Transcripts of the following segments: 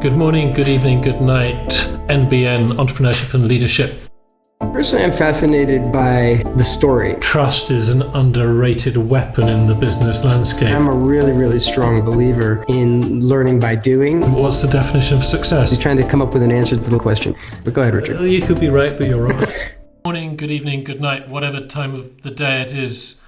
Good morning, good evening, good night, NBN, Entrepreneurship and Leadership. Personally, I'm fascinated by the story. Trust is an underrated weapon in the business landscape. I'm a really strong believer in learning by doing. What's the definition of success? You're trying to come up with an answer to the question. But go ahead, Richard. You could be right, but you're wrong. Morning, good evening, good night, whatever time of the day it is,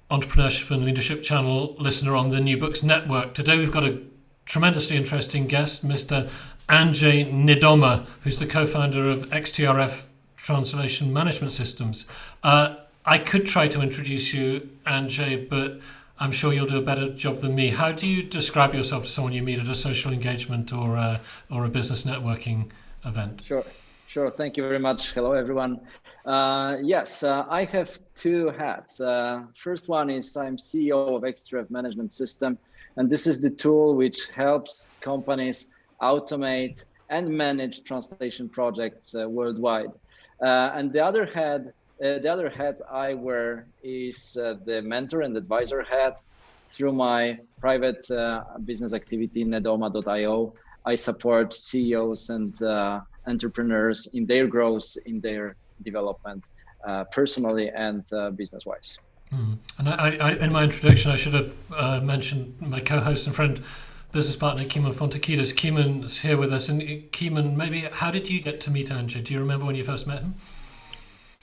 Entrepreneurship and Leadership channel listener on the New Books Network. Today we've got a tremendously interesting guest, Mr. Andrzej Nedoma, who's the co-founder of XTRF Translation Management Systems. I could try to introduce you, Andrzej, but I'm sure you'll do a better job than me. How do you describe yourself to someone you meet at a social engagement or a business networking event? Sure. Thank you very much. Hello, everyone. I have two hats. First one is I'm CEO of XTRF Management System, and this is the tool which helps companies automate and manage translation projects worldwide. And the other hat I wear is the mentor and advisor hat. Through my private business activity, Nedoma.io, I support CEOs and entrepreneurs in their growth, in their development, personally and business-wise. And I, in my introduction, I should have mentioned my co-host and friend, business partner, Kimon. Kimon's here with us. And Kimon, maybe how did you get to meet Andrzej? Do you remember when you first met him?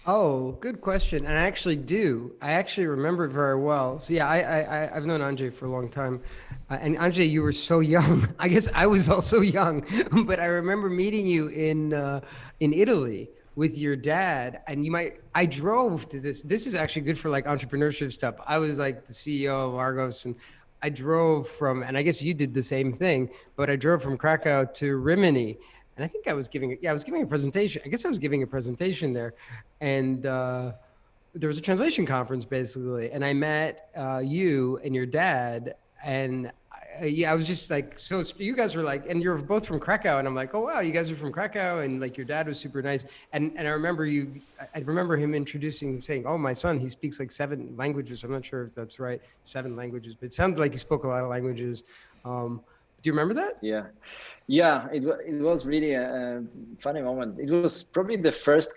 Oh, good question. And I actually do. I actually remember it very well. So yeah, I've known Andrzej for a long time. And Andrzej, you were so young. I guess I was also young, but I remember meeting you in Italy with your dad, and I drove to this is actually good for like entrepreneurship stuff. I was like the CEO of Argos, and I drove from, and I guess you did the same thing, but I drove from Krakow to Rimini, and I think I was giving a presentation. I guess I was giving a presentation there, and there was a translation conference basically, and I met you and your dad, and I was just like, so you guys were like, and you're both from Krakow, and I'm like, oh wow, you guys are from Krakow, and like your dad was super nice, and I remember him introducing, saying, oh, my son, he speaks like 7 languages. I'm not sure if that's right, 7 languages, but it sounded like he spoke a lot of languages. Do you remember that? Yeah, it was really a funny moment. It was probably the first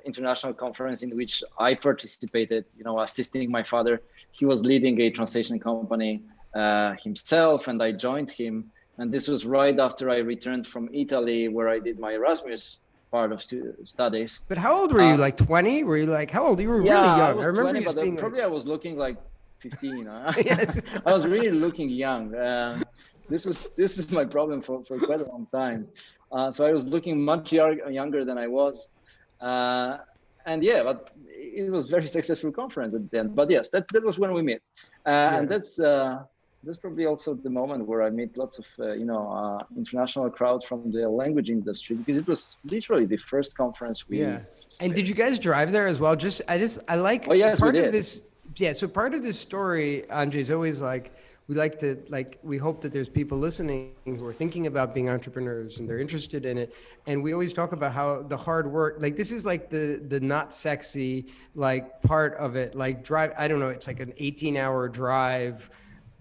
international conference in which I participated, assisting my father. He was leading a translation company himself, and I joined him. And this was right after I returned from Italy, where I did my Erasmus part of studies. But how old were you? Like 20? Were you like, how old? You were really young. I was 20, but probably I was looking like 15. Yes. I was really looking young. This is my problem for quite a long time. So I was looking much younger than I was. But it was a very successful conference at the end. But yes, that was when we met. And that's probably also the moment where I met lots of international crowd from the language industry, because it was literally the first conference we. Yeah. And did you guys drive there as well? I like. Oh yes, part we did. Of this. Yeah. So part of this story, Andrzej, is always like, we hope that there's people listening who are thinking about being entrepreneurs and they're interested in it. And we always talk about how the hard work, like this is like the not sexy, like part of it, like drive, I don't know, it's like an 18-hour drive.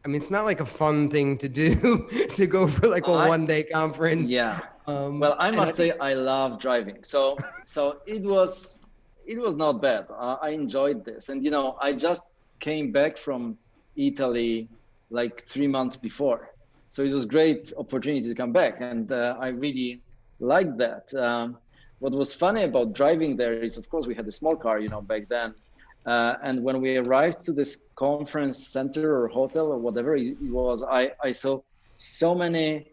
I mean, it's not like a fun thing to do, to go for like a one-day conference. Yeah. Well, I must say I love driving. So it was not bad. I enjoyed this. And, I just came back from Italy like 3 months before. So it was great opportunity to come back. And I really liked that. What was funny about driving there is, of course, we had a small car, back then. And when we arrived to this conference center or hotel or whatever it was, I saw so many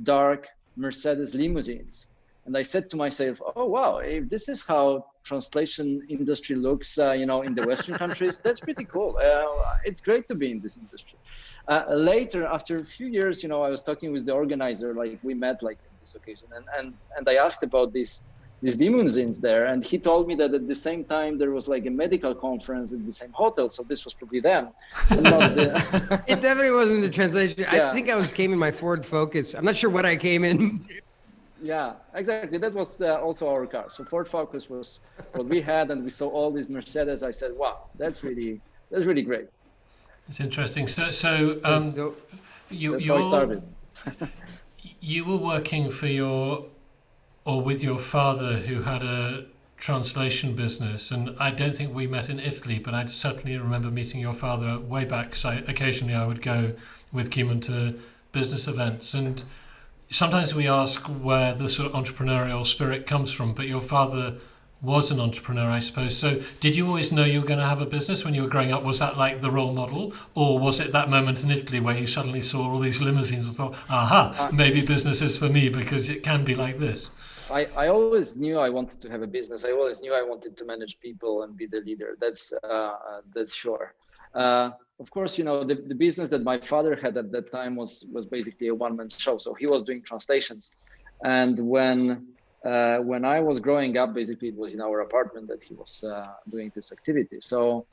dark Mercedes limousines. And I said to myself, oh, wow, if this is how translation industry looks, in the Western countries, that's pretty cool. It's great to be in this industry. Later, after a few years, I was talking with the organizer, like we met like on this occasion, and I asked about these limousines there, and he told me that at the same time there was like a medical conference at the same hotel, so this was probably them. Not the... It definitely wasn't the translation. Yeah. I think I came in my Ford Focus. I'm not sure what I came in. Yeah, exactly. That was also our car. So Ford Focus was what we had, and we saw all these Mercedes. I said, "Wow, that's really great." It's interesting. So that's how I started. You were working with your father, who had a translation business, and I don't think we met in Italy, but I certainly remember meeting your father way back, because occasionally I would go with Kimon to business events, and sometimes we ask where the sort of entrepreneurial spirit comes from, but your father was an entrepreneur, I suppose. So did you always know you were going to have a business when you were growing up? Was that like the role model? Or was it that moment in Italy where you suddenly saw all these limousines and thought, aha, maybe business is for me because it can be like this? I always knew I wanted to have a business. I always knew I wanted to manage people and be the leader. That's sure. Of course, the business that my father had at that time was basically a one-man show. So he was doing translations. And when I was growing up, basically it was in our apartment that he was doing this activity. So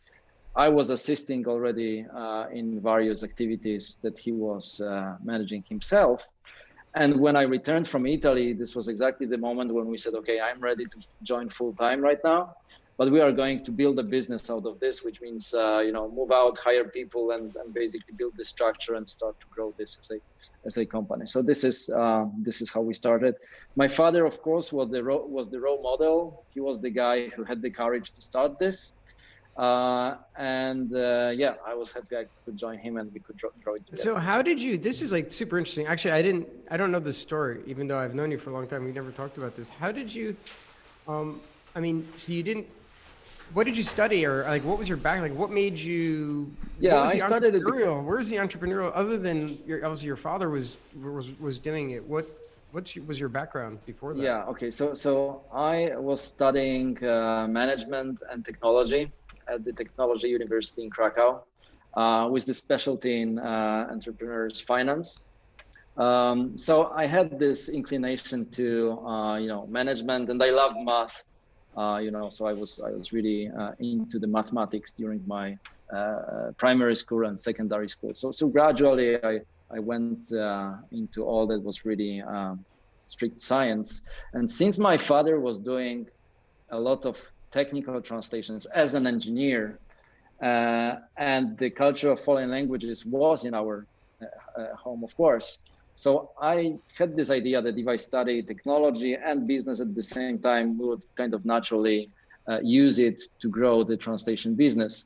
I was assisting already in various activities that he was managing himself. And when I returned from Italy, this was exactly the moment when we said, okay, I'm ready to join full time right now, but we are going to build a business out of this, which means, move out, hire people, and basically build the structure and start to grow this as a company. So this is how we started. My father, of course, was the role model. He was the guy who had the courage to start this. I was happy I could join him and we could grow it together. So how did you, this is like super interesting. Actually, I don't know this story, even though I've known you for a long time. We never talked about this. How did you, so you didn't, what did you study, or like, what was your background? Like, what made you, I started entrepreneurial? Where's the entrepreneurial, other than obviously your father was doing it. What was your background before that? Yeah, okay. So I was studying management and technology at the Technology University in Krakow, with the specialty in entrepreneurs finance. So I had this inclination to, management, and I loved math, so I was really into the mathematics during my primary school and secondary school. So gradually I went into all that was really strict science. And since my father was doing a lot of technical translations as an engineer, and the culture of foreign languages was in our home, of course. So I had this idea that if I study technology and business at the same time, we would kind of naturally use it to grow the translation business.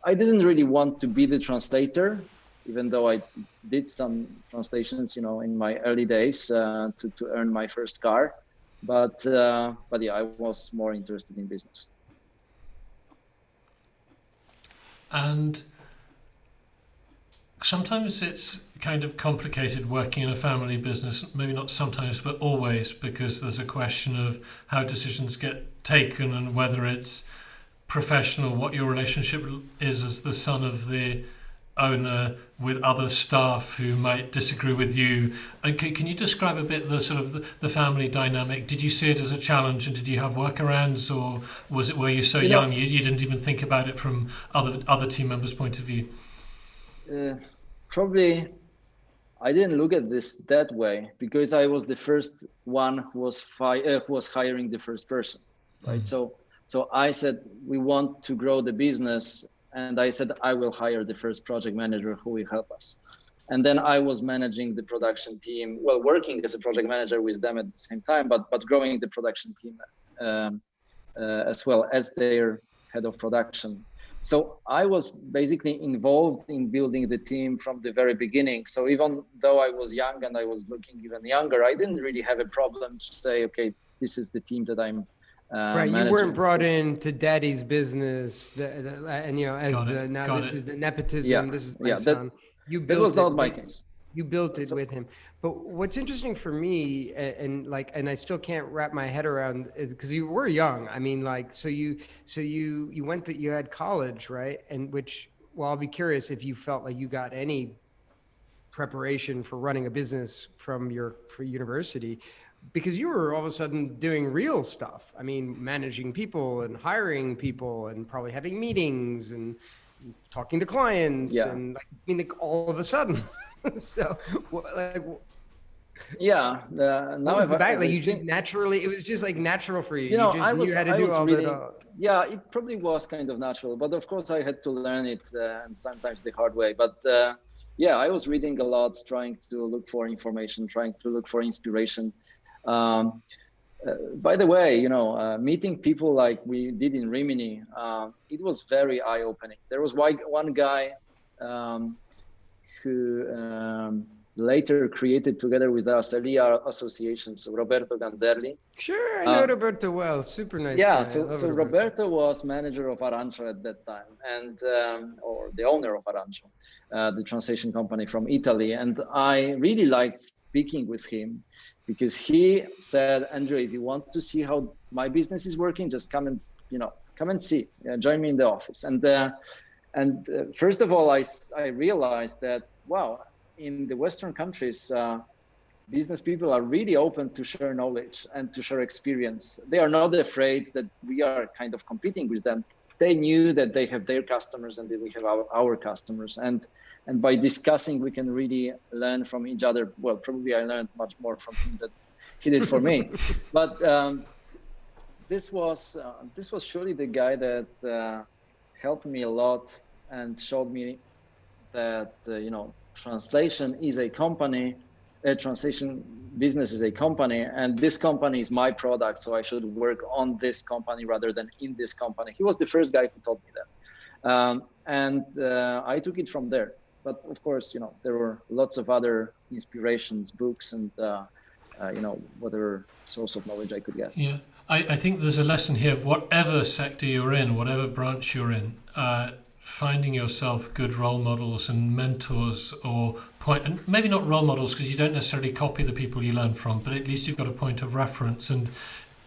I didn't really want to be the translator, even though I did some translations, in my early days to earn my first car. But yeah, I was more interested in business. And sometimes it's kind of complicated working in a family business, maybe not sometimes, but always, because there's a question of how decisions get taken and whether it's professional, what your relationship is as the son of the owner with other staff who might disagree with you. And can you describe a bit the sort of the family dynamic? Did you see it as a challenge, and did you have workarounds, or were you so young you didn't even think about it from other team members' point of view? Probably I didn't look at this that way, because I was the first one who was hiring the first person, right? So I said, we want to grow the business, and I said, I will hire the first project manager who will help us. And then I was managing the production team, working as a project manager with them at the same time, but growing the production team as well as their head of production. So I was basically involved in building the team from the very beginning. So even though I was young and I was looking even younger, I didn't really have a problem to say, okay, this is the team that I'm right, managing. You weren't brought into daddy's business, and this is the nepotism. Yeah, this is my son. That was not my case. You built it with him. But what's interesting for me, and I still can't wrap my head around, is because you were young. I mean, so you had college, right? And I'll be curious if you felt like you got any preparation for running a business for university. Because you were all of a sudden doing real stuff. I mean, managing people and hiring people and probably having meetings and talking to clients. Yeah. And all of a sudden. So yeah. Now was the back? Like naturally, it was just like natural for you. You just knew how to do all that. Yeah, it probably was kind of natural, but of course I had to learn it, and sometimes the hard way. But yeah, I was reading a lot, trying to look for information, trying to look for inspiration. Um, by the way, meeting people like we did in Rimini, it was very eye-opening. There was one guy um, who later created together with us a RIA association, so Roberto Ganzerli. Sure, I know Roberto well. Super nice yeah, guy. so Roberto was manager of Arancio at that time, and or the owner of Arancio, the translation company from Italy. And I really liked speaking with him because he said, Andrew, if you want to see how my business is working, just come and see, join me in the office. And first of all, I realized that, wow, in the Western countries, business people are really open to share knowledge and to share experience. They are not afraid that we are kind of competing with them. They knew that they have their customers and that we have our customers. And by discussing, we can really learn from each other. Well, probably I learned much more from him than he did for me. But this was surely the guy that helped me a lot and showed me that, translation is a company. Translation business is a company, and this company is my product, so I should work on this company rather than in this company. He was the first guy who told me that, and I took it from there. But of course, there were lots of other inspirations, books, and whatever source of knowledge I could get. Yeah, I think there's a lesson here of whatever sector you're in, whatever branch you're in. Finding yourself good role models and mentors, and maybe not role models because you don't necessarily copy the people you learn from, but at least you've got a point of reference. And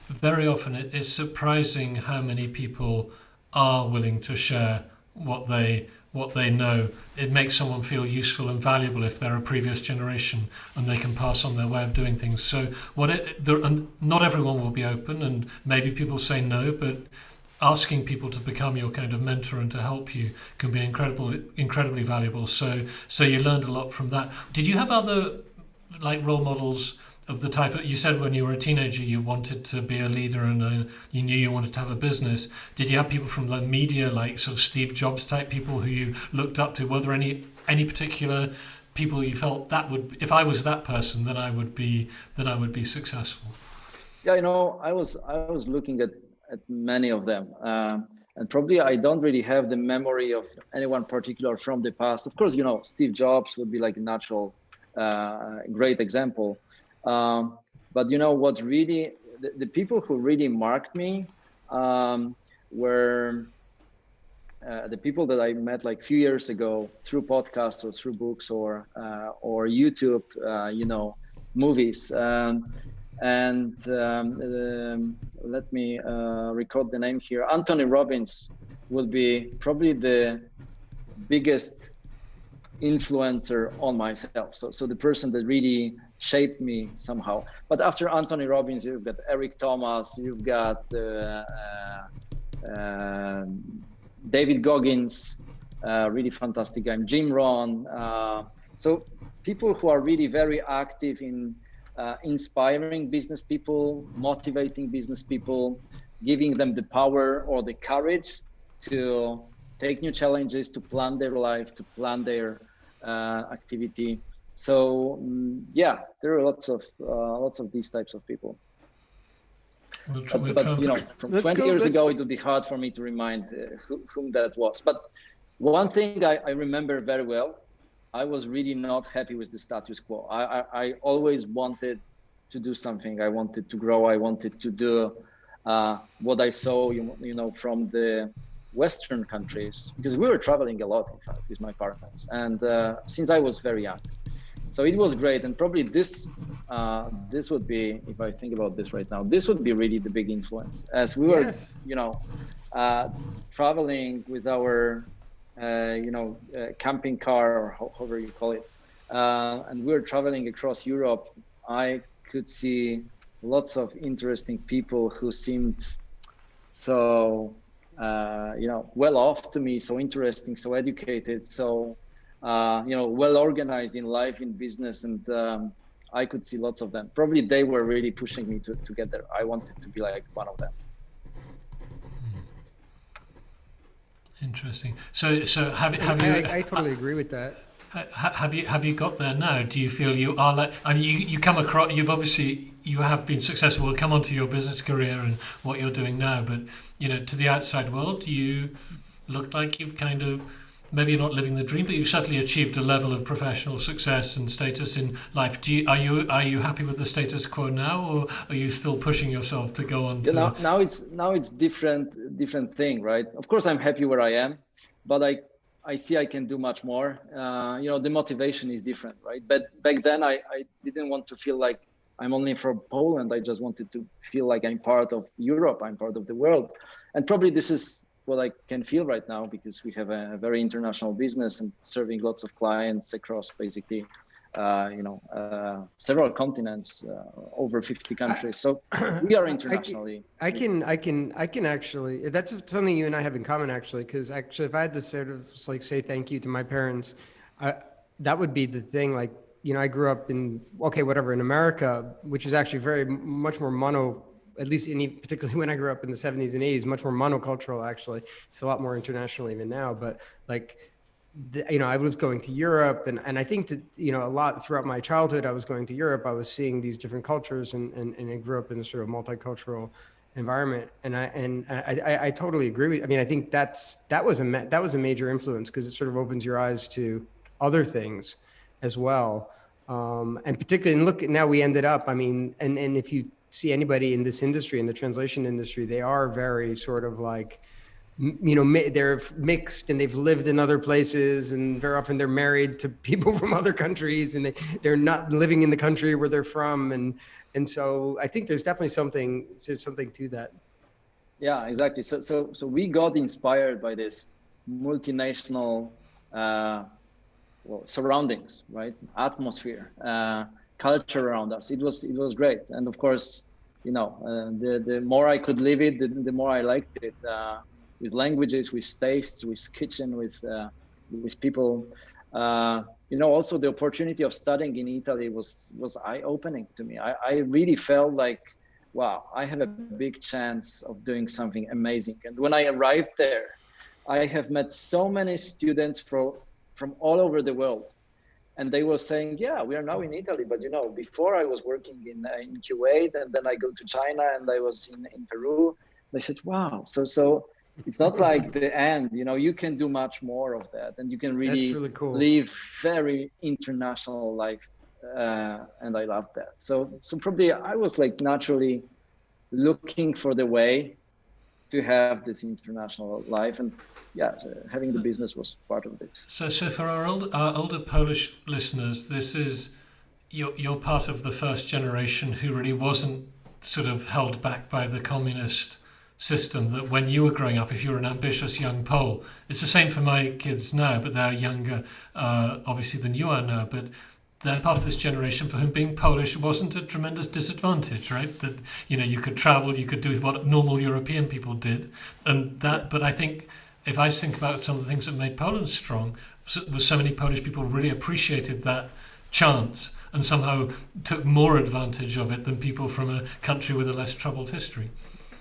very often it is surprising how many people are willing to share what they know. It makes someone feel useful and valuable if they're a previous generation and they can pass on their way of doing things. So not everyone will be open, and maybe people say no, but asking people to become your kind of mentor and to help you can be incredibly valuable. So you learned a lot from that. Did you have other role models of the type you said when you were a teenager you wanted to be a leader and you knew you wanted to have a business? Did you have people from the media, like sort of Steve Jobs type people who you looked up to? Were there any particular people you felt that would, if I was that person, then I would be successful? Yeah, I was looking at many of them, and probably I don't really have the memory of anyone particular from the past. Of course, Steve Jobs would be like a natural, great example. But what really, the people who really marked me were the people that I met like a few years ago through podcasts or through books or YouTube, movies. Let me record the name here. Anthony Robbins will be probably the biggest influencer on myself. So the person that really shaped me somehow. But after Anthony Robbins, you've got Eric Thomas, you've got David Goggins, really fantastic guy, Jim Rohn. So people who are really very active in inspiring business people, motivating business people, giving them the power or the courage to take new challenges, to plan their life, to plan their activity. So there are lots of these types of people. But from 20 years ago, it would be hard for me to remind whom that was. But one thing I remember very well, I was really not happy with the status quo. I always wanted to do something. I wanted to grow. I wanted to do what I saw, from the Western countries, because we were traveling a lot, in fact, with my parents, and since I was very young. So it was great, and probably this would be, if I think about this right now, this would be really the big influence, as we were, traveling with our camping car, or however you call it, and we were traveling across Europe. I could see lots of interesting people who seemed so well off to me, so interesting, so educated, so well organized in life, in business, and I could see lots of them. Probably they were really pushing me to get there. I wanted to be like one of them. Interesting. So have you? I totally agree with that. Have you got there now? Do you feel you are like? I mean, you come across. You have been successful. We'll come on to your business career and what you're doing now. But to the outside world, do you look like you've kind of, maybe you're not living the dream, but you've certainly achieved a level of professional success and status in life. Are you happy with the status quo now, or are you still pushing yourself to go on? Now it's different thing, right? Of course, I'm happy where I am, but I see I can do much more. The motivation is different, right? But back then I didn't want to feel like I'm only from Poland. I just wanted to feel like I'm part of Europe. I'm part of the world. And probably this is what I can feel right now, because we have a very international business and serving lots of clients across basically, several continents, over 50 countries. So we are internationally. I can actually, that's something you and I have in common actually, because actually if I had to sort of like say thank you to my parents, that would be the thing. Like, I grew up in America, which is actually very much more at least particularly when I grew up in the 70s and 80s, much more monocultural actually. It's a lot more international even now, but like, I was going to Europe and I think that, a lot throughout my childhood, I was going to Europe, I was seeing these different cultures and I grew up in a sort of multicultural environment. And I totally agree with, I think that was a major influence, because it sort of opens your eyes to other things as well. And particularly, and look, now we ended up, and if you see anybody in this industry, in the translation industry, they are very sort of like, they're mixed and they've lived in other places, and very often they're married to people from other countries, and they're not living in the country where they're from. And so I think there's definitely something to that. Yeah, exactly. So we got inspired by this multinational, surroundings, right? Atmosphere, culture around us. It was great. And of course, the more I could live it, the more I liked it. With languages, with tastes, with kitchen, with people. Also the opportunity of studying in Italy was eye-opening to me. I really felt like, wow, I have a big chance of doing something amazing. And when I arrived there, I have met so many students from all over the world. And they were saying, yeah, we are now in Italy, but before I was working in Kuwait, and then I go to China, and I was in Peru. They said, wow, so it's not like the end, you can do much more of that, and you can really cool. Live very international life, and I love that. So probably I was like naturally looking for the way to have this international life, and having the business was part of this. So for our older Polish listeners, this is you're part of the first generation who really wasn't sort of held back by the communist system. That when you were growing up, if you were an ambitious young Pole, it's the same for my kids now, but they're younger, obviously, than you are now. But they're part of this generation for whom being Polish wasn't a tremendous disadvantage, right? That you could travel, you could do what normal European people did, and that. But I think if I think about some of the things that made Poland strong, was so many Polish people really appreciated that chance and somehow took more advantage of it than people from a country with a less troubled history.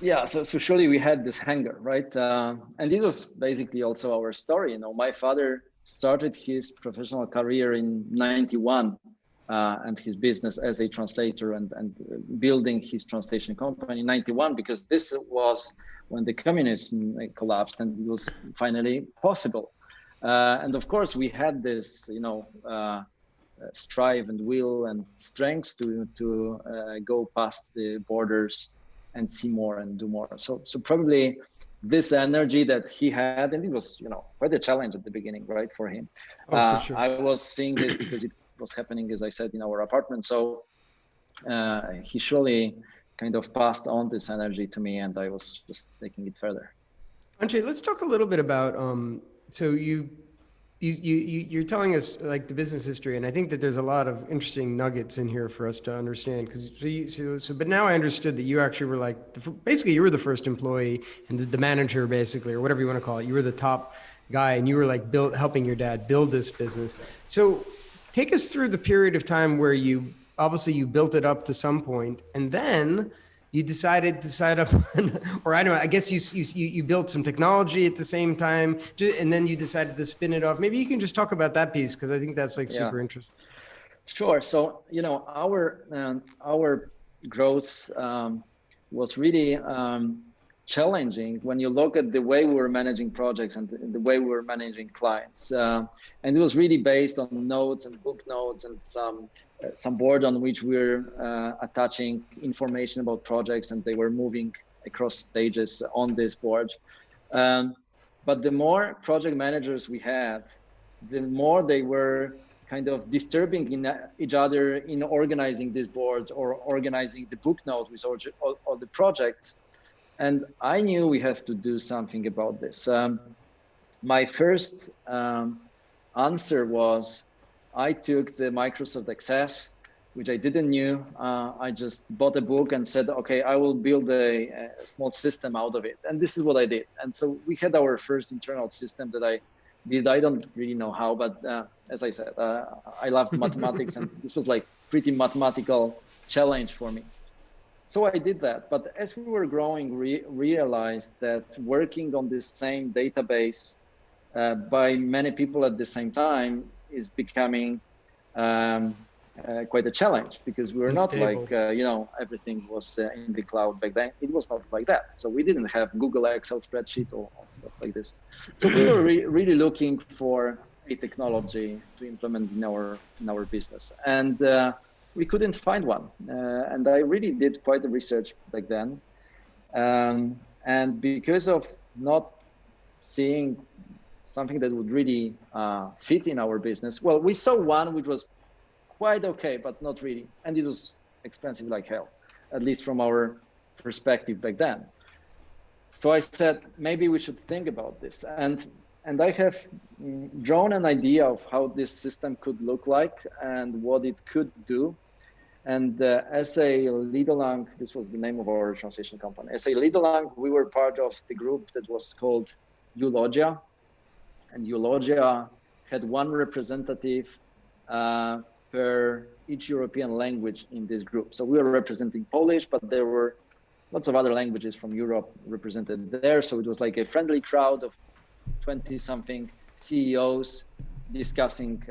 Yeah, so surely we had this hunger, right? And it was basically also our story. My father started his professional career in 91 and his business as a translator and building his translation company in 91, because this was when the communism collapsed and it was finally possible. And of course, we had this, strive and will and strength to go past the borders and see more and do more. So probably this energy that he had, and it was, quite a challenge at the beginning, right, for him. For sure. I was seeing this because it was happening, as I said, in our apartment. So he surely kind of passed on this energy to me, and I was just taking it further. Andrzej, let's talk a little bit about, so you're telling us like the business history, and I think that there's a lot of interesting nuggets in here for us to understand. But now I understood that you actually were like, basically you were the first employee and the manager, basically, or whatever you want to call it. You were the top guy, and you were like helping your dad build this business. So take us through the period of time where you built it up to some point, and then you decided to sign up, or I don't know, I guess you built some technology at the same time, and then you decided to spin it off. Maybe you can just talk about that piece, because I think that's like super interesting. Sure. So, our growth was really challenging when you look at the way we were managing projects and the way we were managing clients. And it was really based on notes and book notes and some board on which we're attaching information about projects, and they were moving across stages on this board. But the more project managers we had, the more they were kind of disturbing in each other in organizing these boards or organizing the book note with all the projects. And I knew we have to do something about this. My first answer was, I took the Microsoft Access, which I didn't knew. I just bought a book and said, okay, I will build a small system out of it. And this is what I did. And so we had our first internal system that I did. I don't really know how, but as I said, I loved mathematics, and this was like pretty mathematical challenge for me. So I did that. But as we were growing, realized that working on this same database by many people at the same time is becoming quite a challenge, because we were not like, everything was in the cloud back then. It was not like that. So we didn't have Google Excel spreadsheet or stuff like this. So we were really looking for a technology to implement in our business. And we couldn't find one. And I really did quite a research back then. And because of not seeing something that would really fit in our business, well, we saw one which was quite okay, but not really. And it was expensive like hell, at least from our perspective back then. So I said, maybe we should think about this. And I have drawn an idea of how this system could look like and what it could do. And as a lead along, this was the name of our translation company. As a lead along, we were part of the group that was called Eulogia. And Eulogia had one representative per each European language in this group. So we were representing Polish, but there were lots of other languages from Europe represented there. So it was like a friendly crowd of 20-something CEOs discussing,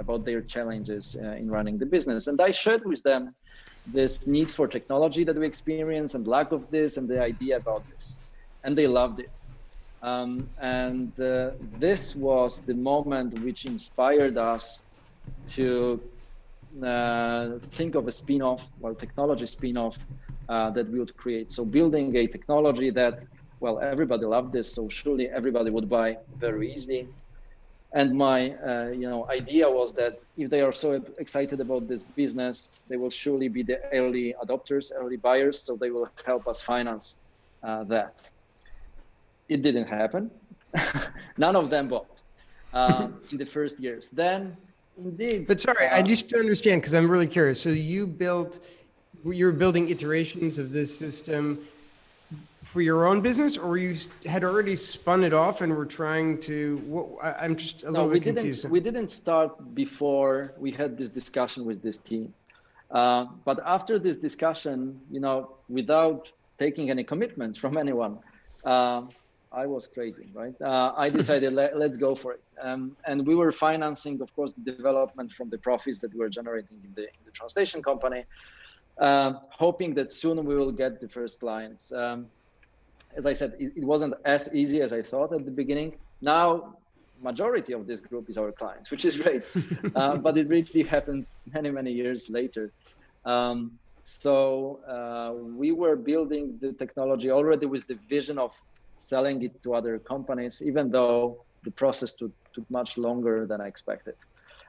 about their challenges in running the business. And I shared with them this need for technology that we experience and lack of this and the idea about this. And they loved it. This was the moment which inspired us to think of a spin-off, technology spin-off that we would create. So building a technology that, everybody loved this, so surely everybody would buy very easily. And my, idea was that if they are so excited about this business, they will surely be the early adopters, early buyers, so they will help us finance that. It didn't happen. None of them bought in the first years. Then, indeed. But sorry, I just to understand, because I'm really curious. So you're building iterations of this system for your own business, or you had already spun it off and were trying to, I'm just a little bit confused. We didn't start before we had this discussion with this team. But after this discussion, without taking any commitments from anyone, I was crazy, right? I decided let's go for it. And we were financing, of course, the development from the profits that we were generating in the translation company, hoping that soon we will get the first clients. As I said, it wasn't as easy as I thought at the beginning. Now, majority of this group is our clients, which is great. But it really happened many, many years later. So we were building the technology already with the vision of selling it to other companies, even though the process took much longer than I expected.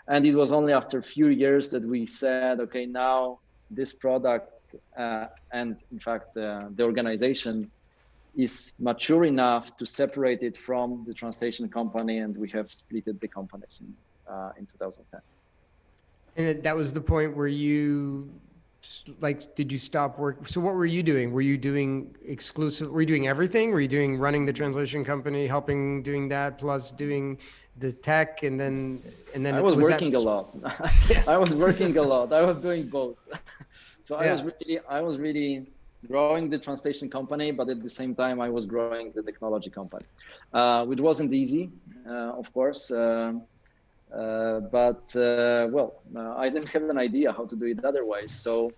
And it was only after a few years that we said, okay, now this product and in fact, the organization is mature enough to separate it from the translation company, and we have splitted the companies in 2010. And that was the point where you, did you stop work? So what were you doing? Were you doing were you doing everything? Were you running the translation company, helping doing that, plus doing the tech, and then I was working a lot. I was working a lot. I was doing both. So I was really growing the translation company, but at the same time, I was growing the technology company, which wasn't easy, of course. I didn't have an idea how to do it otherwise. So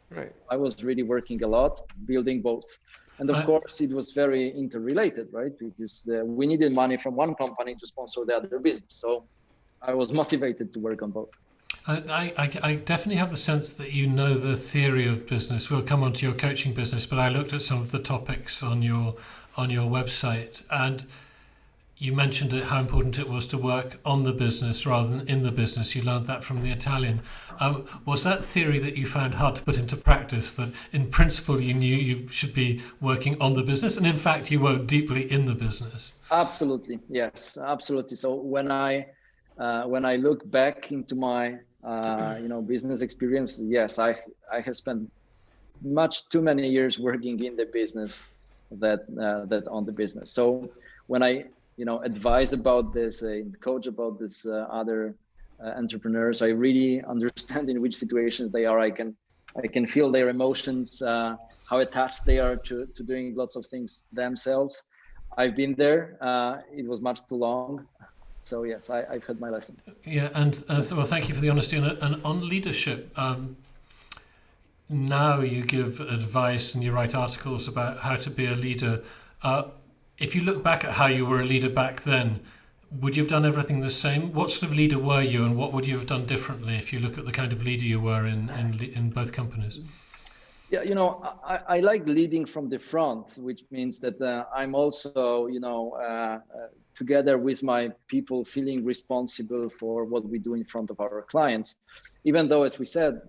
I was really working a lot, building both. And of course, it was very interrelated, right? Because we needed money from one company to sponsor the other business. So I was motivated to work on both. I definitely have the sense that you know the theory of business. We'll come on to your coaching business, but I looked at some of the topics on your website, and you mentioned how important it was to work on the business rather than in the business. You learned that from the Italian. Was that theory that you found hard to put into practice, that in principle you knew you should be working on the business, and in fact you were deeply in the business? Absolutely, yes, absolutely. So when I look back into my business experience, yes, I have spent much too many years working in the business that on the business. So when I advise about this and coach about this other entrepreneurs, I really understand in which situations they are. I can feel their emotions, how attached they are to doing lots of things themselves. I've been there. It was much too long. So yes, I've had my lesson. Yeah, and well, thank you for the honesty. And on leadership, now you give advice and you write articles about how to be a leader. If you look back at how you were a leader back then, would you have done everything the same? What sort of leader were you, and what would you have done differently if you look at the kind of leader you were in both companies? Yeah, I like leading from the front, which means that I'm also, together with my people, feeling responsible for what we do in front of our clients. Even though, as we said,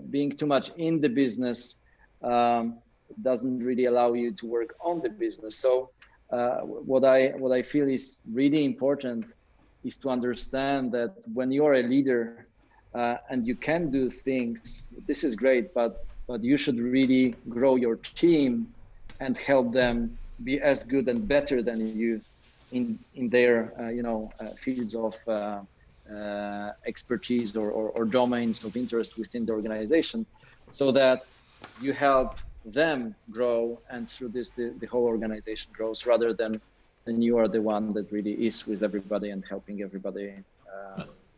being too much in the business doesn't really allow you to work on the business. So what I feel is really important is to understand that when you're a leader and you can do things, this is great, but you should really grow your team and help them be as good and better than you in their fields of expertise or domains of interest within the organization, so that you help them grow, and through this the whole organization grows, rather than you are the one that really is with everybody and helping everybody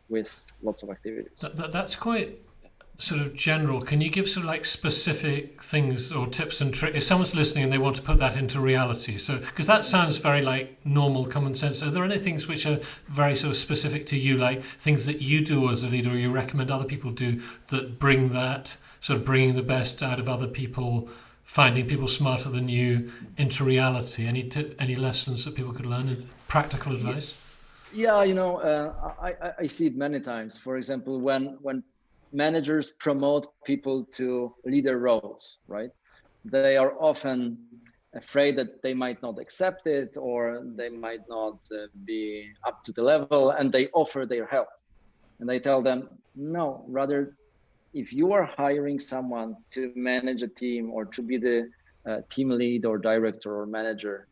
with lots of activities. That's quite sort of general. Can you give sort of like specific things or tips and tricks if someone's listening and they want to put that into reality? So because that sounds very like normal common sense. Are there any things which are very sort of specific to you, like things that you do as a leader or you recommend other people do, that bring that sort of bringing the best out of other people, finding people smarter than you into reality? Any lessons that people could learn? Practical advice? Yeah, I see it many times. For example, when managers promote people to leader roles, right? They are often afraid that they might not accept it, or they might not be up to the level, and they offer their help. And I tell them, no, rather, if you are hiring someone to manage a team or to be the team lead or director or manager,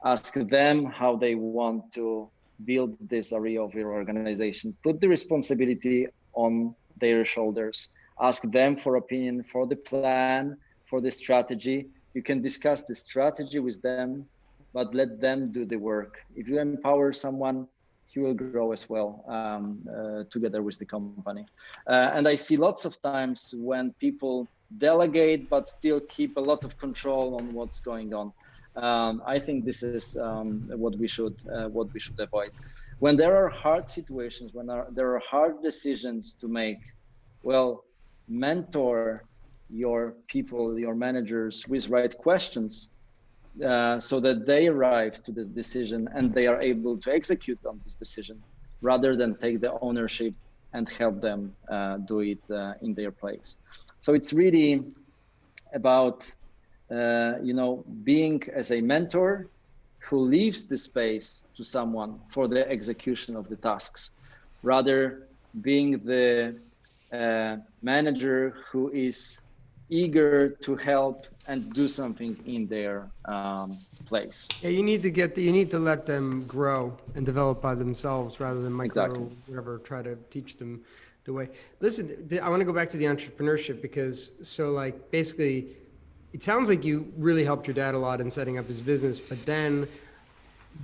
ask them how they want to build this area of your organization. Put the responsibility on their shoulders. Ask them for opinion, for the plan, for the strategy. You can discuss the strategy with them, but let them do the work. If you empower someone, he will grow as well together with the company. And I see lots of times when people delegate but still keep a lot of control on what's going on. I think this is what we should avoid. When there are hard situations, when there are hard decisions to make, well, mentor your people, your managers with right questions, so that they arrive to this decision and they are able to execute on this decision, rather than take the ownership and help them do it in their place. So it's really about being as a mentor who leaves the space to someone for the execution of the tasks, rather being the manager who is eager to help and do something in their place. Yeah, you need to let them grow and develop by themselves, rather than whatever, try to teach them the way. Listen, I want to go back to the entrepreneurship, because basically it sounds like you really helped your dad a lot in setting up his business, but then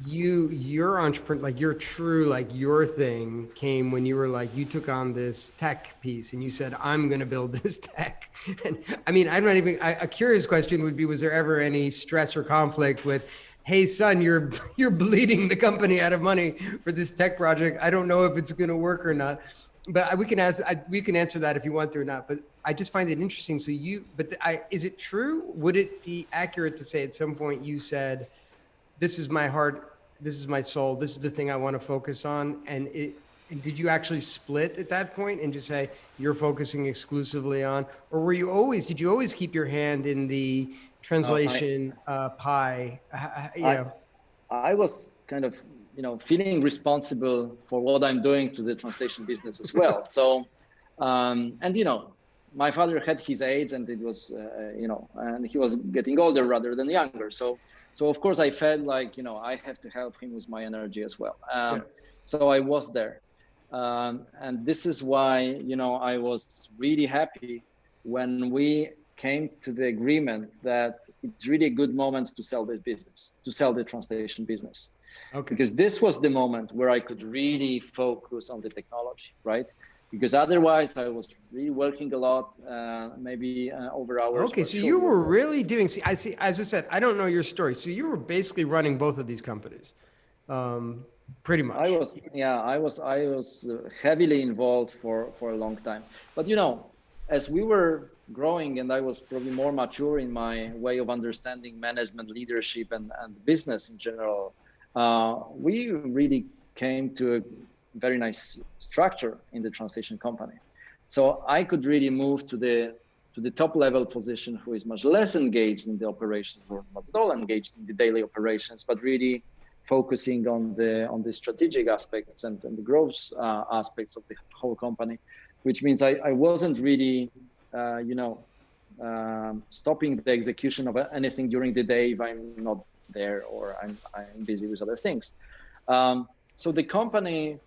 your entrepreneur, like your true, like your thing came when you were like, you took on this tech piece and you said, I'm going to build this tech. And I mean, I'm not even, a curious question would be, was there ever any stress or conflict with, hey son, you're bleeding the company out of money for this tech project. I don't know if it's going to work or not, but we can answer that if you want to or not, but I just find it interesting. So is it true? Would it be accurate to say at some point you said, this is my heart, this is my soul, this is the thing I want to focus on? And did you actually split at that point and just say you're focusing exclusively on, or did you always keep your hand in the translation pie? I was kind of, feeling responsible for what I'm doing to the translation business as well. So, my father had his age, and it was, and he was getting older rather than younger. So of course I felt like, I have to help him with my energy as well. So I was there. And this is why, I was really happy when we came to the agreement that it's really a good moment to sell this business, to sell the translation business. Okay. Because this was the moment where I could really focus on the technology, right? Because otherwise I was really working a lot, maybe over hours. Okay, so you were really doing, I see, as I said, I don't know your story. So you were basically running both of these companies, pretty much. I was heavily involved for a long time. But as we were growing and I was probably more mature in my way of understanding management, leadership, and business in general, we really came to a very nice structure in the translation company. So I could really move to the top level position, who is much less engaged in the operations, or not at all engaged in the daily operations, but really focusing on the strategic aspects and the growth aspects of the whole company, which means I wasn't really, stopping the execution of anything during the day if I'm not there or I'm busy with other things. So the company,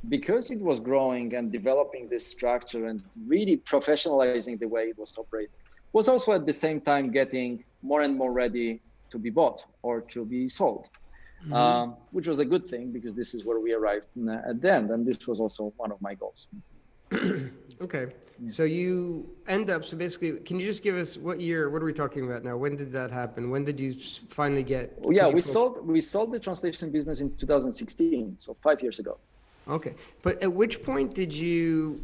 because it was growing and developing this structure and really professionalizing the way it was operating, was also at the same time getting more and more ready to be bought or to be sold, which was a good thing because this is where we arrived at the end. And this was also one of my goals. Okay. So you end up, so basically, can you just give us what year, what are we talking about now? When did that happen? When did you finally get? Yeah, we sold the translation business in 2016, so 5 years ago. Okay, but at which point did you,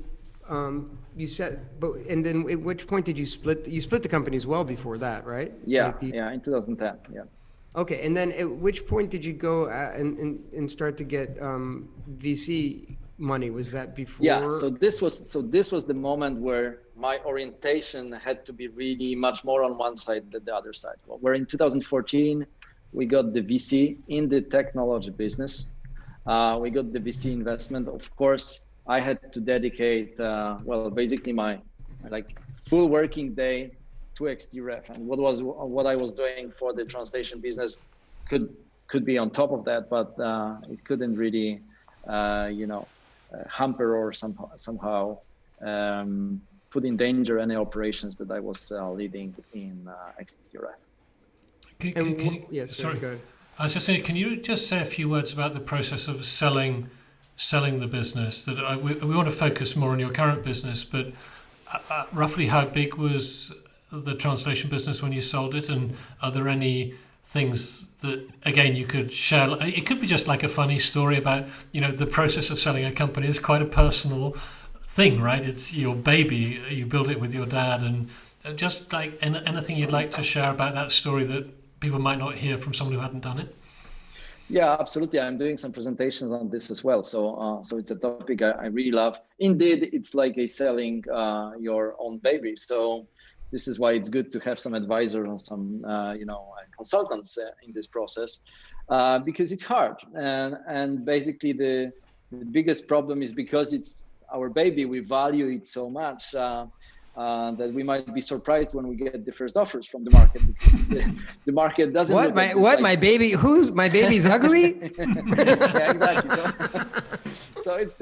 and then at which point did you split? You split the companies well before that, right? Yeah, in 2010, yeah. Okay, and then at which point did you go and start to get VC money? Was that before? Yeah, so this was the moment where my orientation had to be really much more on one side than the other side. Where in 2014, we got the VC in the technology business. We got the VC investment. Of course, I had to dedicate, basically my full working day to XTRF, and what I was doing for the translation business could be on top of that, but it couldn't really, hamper or somehow put in danger any operations that I was leading in XTRF. Sorry. Go ahead. I was just saying, can you just say a few words about the process of selling the business? That we want to focus more on your current business, but roughly how big was the translation business when you sold it? And are there any things that, again, you could share? It could be just like a funny story about, the process of selling a company is quite a personal thing, right? It's your baby. You build it with your dad, and just like anything you'd like to share about that story that people might not hear from someone who hadn't done it. Yeah, absolutely. I'm doing some presentations on this as well. So it's a topic I really love. Indeed, it's like selling your own baby. So this is why it's good to have some advisors or some, consultants in this process, because it's hard. And basically the biggest problem is because it's our baby, we value it so much that we might be surprised when we get the first offers from the market. The market doesn't. My baby? My baby's ugly? Yeah, exactly. So it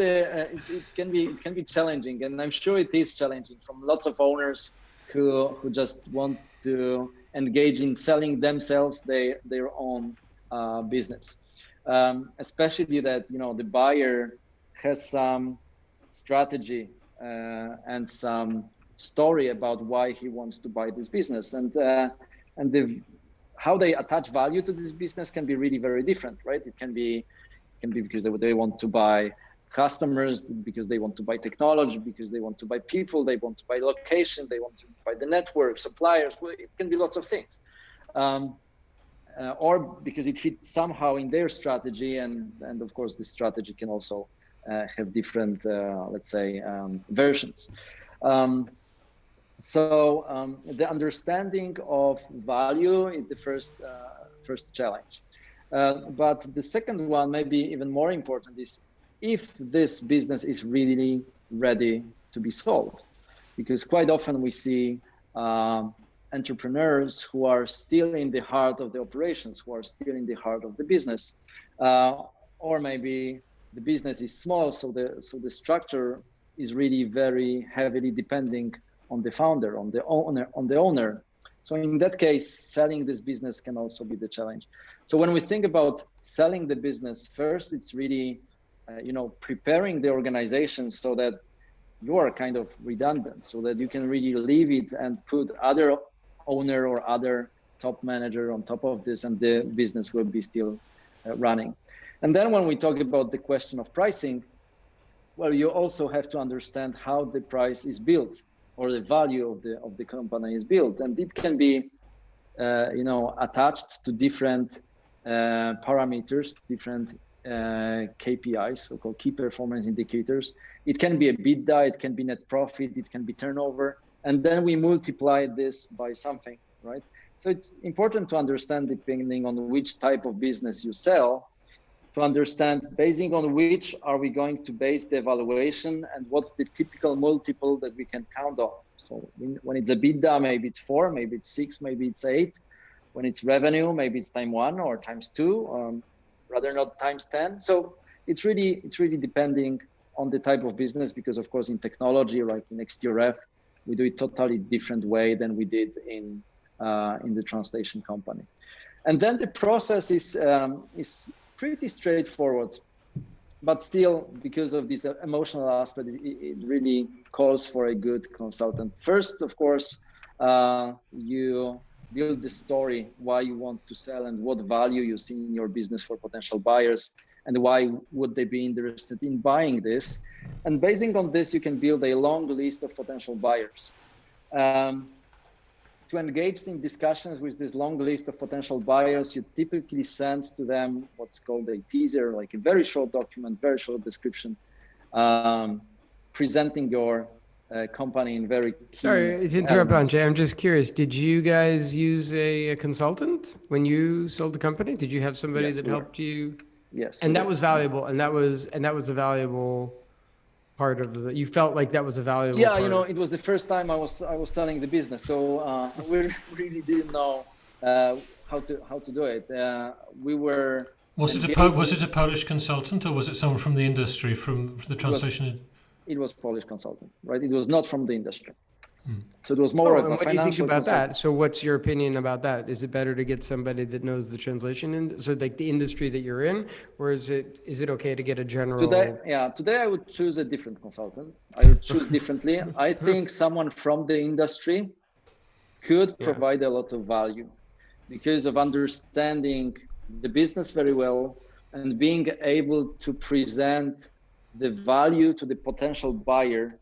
can be challenging, and I'm sure it is challenging from lots of owners who just want to engage in selling themselves their own business. Especially that, you know, the buyer has some strategy and some story about why he wants to buy this business, and how they attach value to this business can be really very different, right? It can be because they want to buy customers, because they want to buy technology, because they want to buy people, they want to buy location, they want to buy the network, suppliers. Well, it can be lots of things. Or because it fits somehow in their strategy, and of course this strategy can also have different, let's say, versions. So the understanding of value is the first challenge. But the second one, maybe even more important, is if this business is really ready to be sold. Because quite often we see entrepreneurs who are still in the heart of the operations, who are still in the heart of the business, or maybe the business is small, so the structure is really very heavily depending on the founder, on the owner. So in that case, selling this business can also be the challenge. So when we think about selling the business, first it's really preparing the organization so that you are kind of redundant, so that you can really leave it and put other owner or other top manager on top of this, and the business will be still running. And then when we talk about the question of pricing, well, you also have to understand how the price is built, or the value of the company is built, and it can be attached to different parameters, different KPIs, so-called key performance indicators. It can be EBITDA, it can be net profit, it can be turnover, and then we multiply this by something, right? So it's important to understand, depending on which type of business you sell, to understand basing on which are we going to base the evaluation, and what's the typical multiple that we can count on. So when it's EBITDA, maybe it's 4, maybe it's 6, maybe it's 8. When it's revenue, maybe it's times 1 or times 2, rather not times 10. So it's really depending on the type of business, because of course in technology, like in XTRF, we do it totally different way than we did in the translation company. And then the process is pretty straightforward, but still, because of this emotional aspect, it really calls for a good consultant. First, of course, you build the story, why you want to sell and what value you see in your business for potential buyers, and why would they be interested in buying this. And basing on this, you can build a long list of potential buyers. To engage in discussions with this long list of potential buyers, you typically send to them what's called a teaser, like a very short document, very short description, presenting your company in very key Sorry to interrupt, Andrzej. I'm just curious. Did you guys use a consultant when you sold the company? Did you have somebody that helped you? Yes. And that was valuable, and that was a valuable part of the. You felt like that was a valuable. Yeah, part. it was the first time I was selling the business, so we really didn't know how to do it. We were. Was it a Polish consultant, or was it someone from the industry, from the translation? It was Polish consultant, right? It was not from the industry. So it was more of a financial. What do you think about that? So what's your opinion about that? Is it better to get somebody that knows the translation, so like the industry that you're in, or is it okay to get a general? Today I would choose a different consultant. I would choose differently. I think someone from the industry could provide a lot of value, because of understanding the business very well and being able to present the value to the potential buyer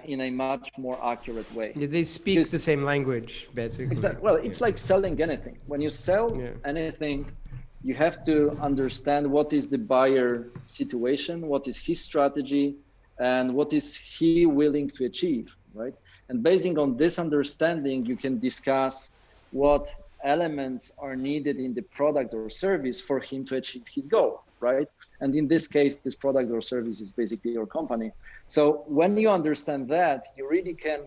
in a much more accurate way. They speak the same language, basically. Exactly. Well, it's like selling anything. When you sell anything, you have to understand what is the buyer situation, what is his strategy, and what is he willing to achieve, right? And basing on this understanding, you can discuss what elements are needed in the product or service for him to achieve his goal, right? And in this case, this product or service is basically your company. So when you understand that, you really can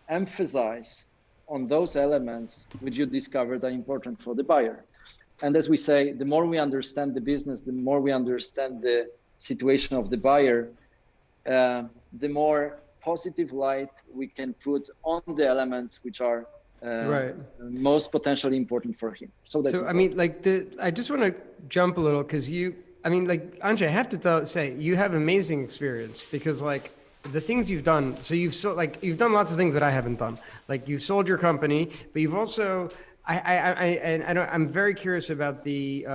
emphasize on those elements which you discovered are important for the buyer. And as we say, the more we understand the business, the more we understand the situation of the buyer, the more positive light we can put on the elements which are Right. most potentially important for him. So that's I mean, like I just want to jump a little because Andrzej, I have to say you have amazing experience because like the things you've done. So you've done lots of things that I haven't done. Like you've sold your company, but you've also I'm very curious about the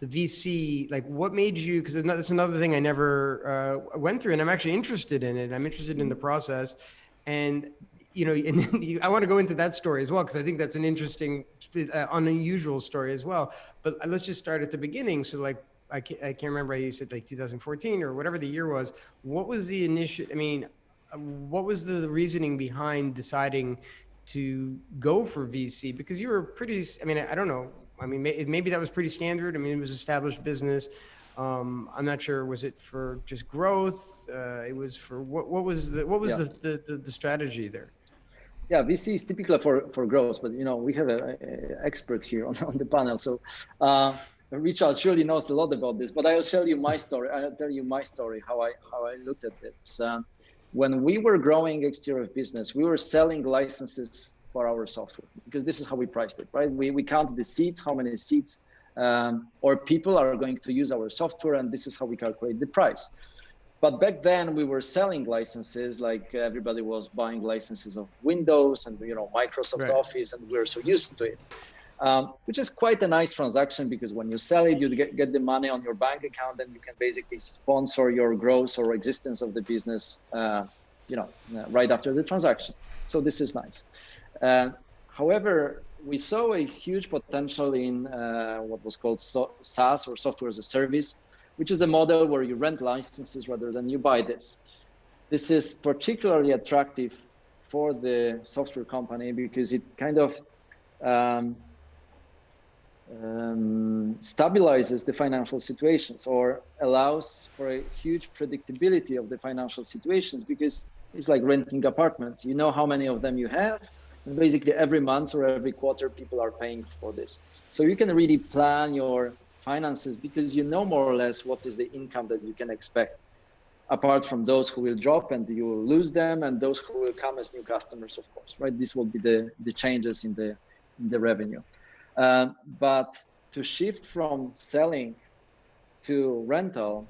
VC. Like, what made you? Because that's another thing I never went through, and I'm actually interested in it. I'm interested in the process, and I want to go into that story as well because I think that's an interesting, unusual story as well. But let's just start at the beginning. So, like, I can't remember. You said like 2014 or whatever the year was. What was the initial? I mean, what was the reasoning behind deciding to go for VC? Because you were pretty, I mean, I don't know. I mean, maybe that was pretty standard. I mean, it was established business. I'm not sure. Was it for just growth? It was for what was the strategy there? Yeah, VC is typical for growth, but we have an expert here on the panel. So Richard surely knows a lot about this, but I'll tell you my story. How I looked at this. When we were growing XTRF business, we were selling licenses for our software because this is how we priced it, right? We counted the seats, how many seats or people are going to use our software, and this is how we calculate the price. But back then we were selling licenses like everybody was buying licenses of Windows and Microsoft Right. Office, and we were so used to it, which is quite a nice transaction because when you sell it, you get the money on your bank account, and you can basically sponsor your growth or existence of the business, right after the transaction. So this is nice. However, we saw a huge potential in what was called SaaS or software as a service, which is a model where you rent licenses rather than you buy this. This is particularly attractive for the software company because it kind of stabilizes the financial situations or allows for a huge predictability of the financial situations because it's like renting apartments. You know how many of them you have, and basically every month or every quarter people are paying for this. So you can really plan your finances because you know more or less what is the income that you can expect, apart from those who will drop and you will lose them, and those who will come as new customers, of course, right? This will be the changes in the revenue. But to shift from selling to rental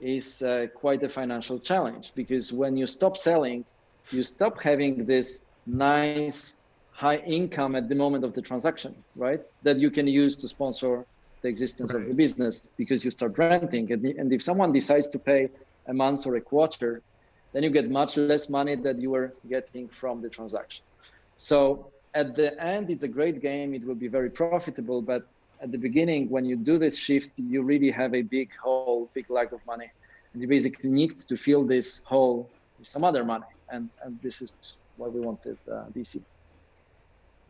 is quite a financial challenge because when you stop selling, you stop having this nice high income at the moment of the transaction, right? That you can use to sponsor the existence of the business because you start renting. And if someone decides to pay a month or a quarter, then you get much less money that you were getting from the transaction. So at the end, it's a great game. It will be very profitable. But at the beginning, when you do this shift, you really have a big hole, big lack of money. And you basically need to fill this hole with some other money. And this is why we wanted VC.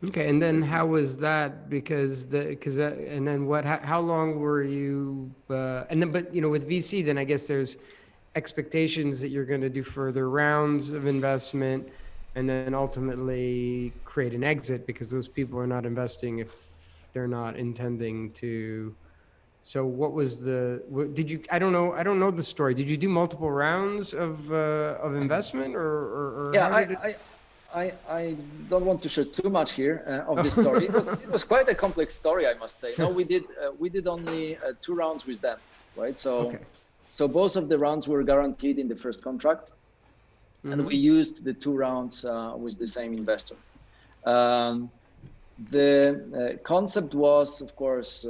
Okay, and then how was that? And then what? How long were you? And then, but with VC, then I guess there's expectations that you're going to do further rounds of investment, and then ultimately create an exit because those people are not investing if they're not intending to. So what was did you? I don't know the story. Did you do multiple rounds of investment or? Yeah, I don't want to share too much here of this story. It was quite a complex story, I must say. No, we did only 2 rounds with them, right? So So both of the rounds were guaranteed in the first contract, and we used the 2 rounds with the same investor. The concept was, of course,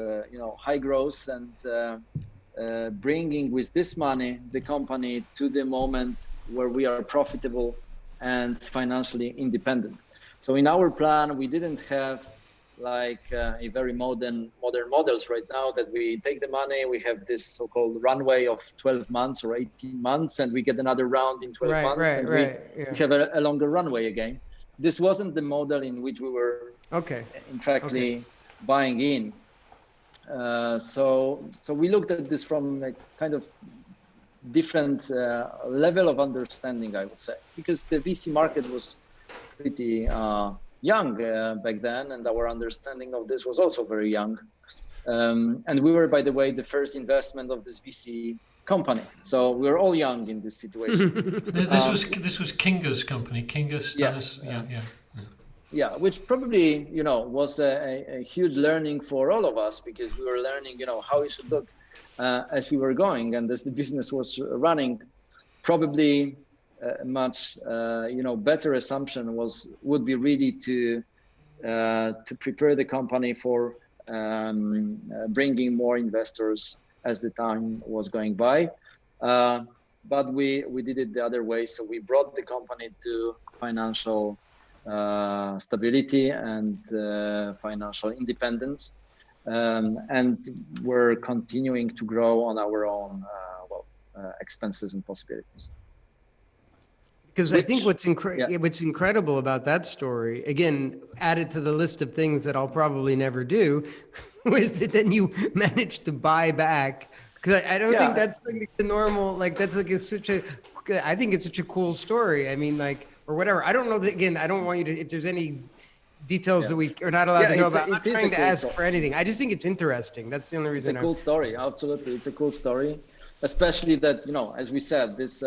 high growth and bringing with this money the company to the moment where we are profitable and financially independent. So in our plan, we didn't have like a very modern models right now that we take the money, we have this so-called runway of 12 months or 18 months, and we get another round in 12 months, and we have a longer runway again. This wasn't the model in which we were in fact buying in. So we looked at this from a kind of different level of understanding, I would say, because the VC market was pretty young back then, and our understanding of this was also very young. And we were, by the way, the first investment of this VC company. So we're all young in this situation. This was Kinga's company. Kinga Stanis. Yeah, which probably was a huge learning for all of us, because we were learning how we should look as we were going, and as the business was running. Probably a much better assumption would be really to prepare the company for bringing more investors as the time was going by, but we did it the other way. So we brought the company to financial stability and financial independence, and we're continuing to grow on our own expenses and possibilities. Because I think what's incredible about that story, again, added to the list of things that I'll probably never do, was that then you managed to buy back. Because I don't think that's like the normal, like that's like it's such a, I think it's such a cool story. I mean, like, or whatever. I don't know that, again, I don't want you to, if there's any details that we are not allowed to know about, I'm not trying to ask for anything. I just think it's interesting. That's the only reason. It's a cool story. Absolutely. It's a cool story. Especially that, as we said, this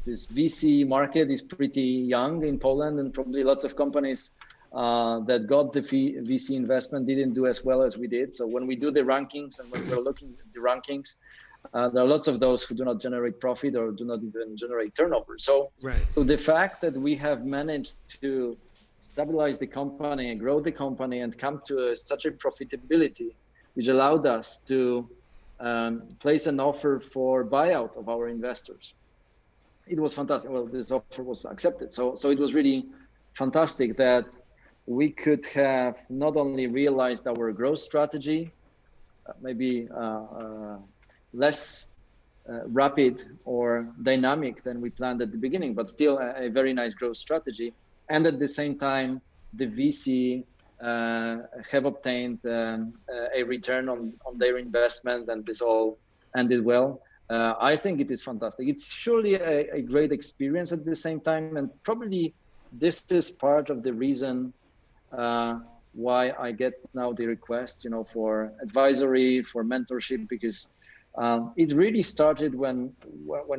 VC market is pretty young in Poland, and probably lots of companies that got the VC investment didn't do as well as we did. So when we do the rankings and when we're looking at the rankings, there are lots of those who do not generate profit or do not even generate turnover. So, so the fact that we have managed to stabilize the company and grow the company and come to such a profitability, which allowed us to place an offer for buyout of our investors. It was fantastic. Well, this offer was accepted. So it was really fantastic that we could have not only realized our growth strategy, maybe less rapid or dynamic than we planned at the beginning, but still a very nice growth strategy. And at the same time, the VC have obtained a return on their investment, and this all ended well. I think it is fantastic. It's surely a great experience at the same time, and probably this is part of the reason why I get now the request, for advisory, for mentorship, because it really started when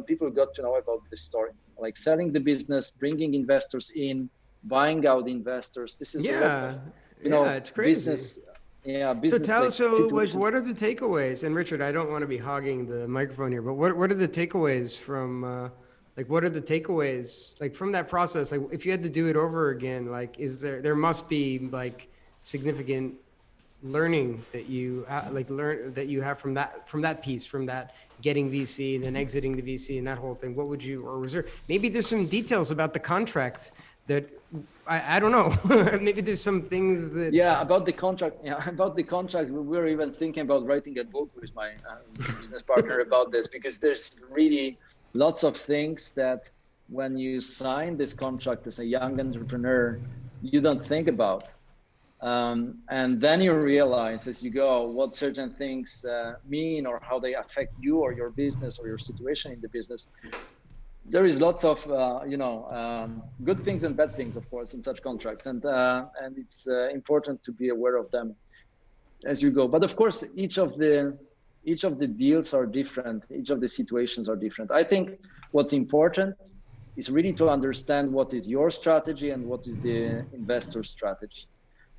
people got to know about this story, like selling the business, bringing investors in, buying out investors. This is it's crazy. Business, like what are the takeaways? And Richard, I don't want to be hogging the microphone here, but what are the takeaways from what are the takeaways like from that process? Like if you had to do it over again, like there must be like significant learning that you have from that piece, from that getting VC and then exiting the VC and that whole thing. What would you, or was there, maybe there's some details about the contract that I don't know. Maybe there's some things that. About the contract. We were even thinking about writing a book with my business partner about this, because there's really lots of things that when you sign this contract as a young entrepreneur, you don't think about. And then you realize as you go what certain things mean, or how they affect you or your business or your situation in the business. There is lots of good things and bad things, of course, in such contracts, and it's important to be aware of them as you go. But of course, each of the deals are different. Each of the situations are different. I think what's important is really to understand what is your strategy and what is the investor strategy,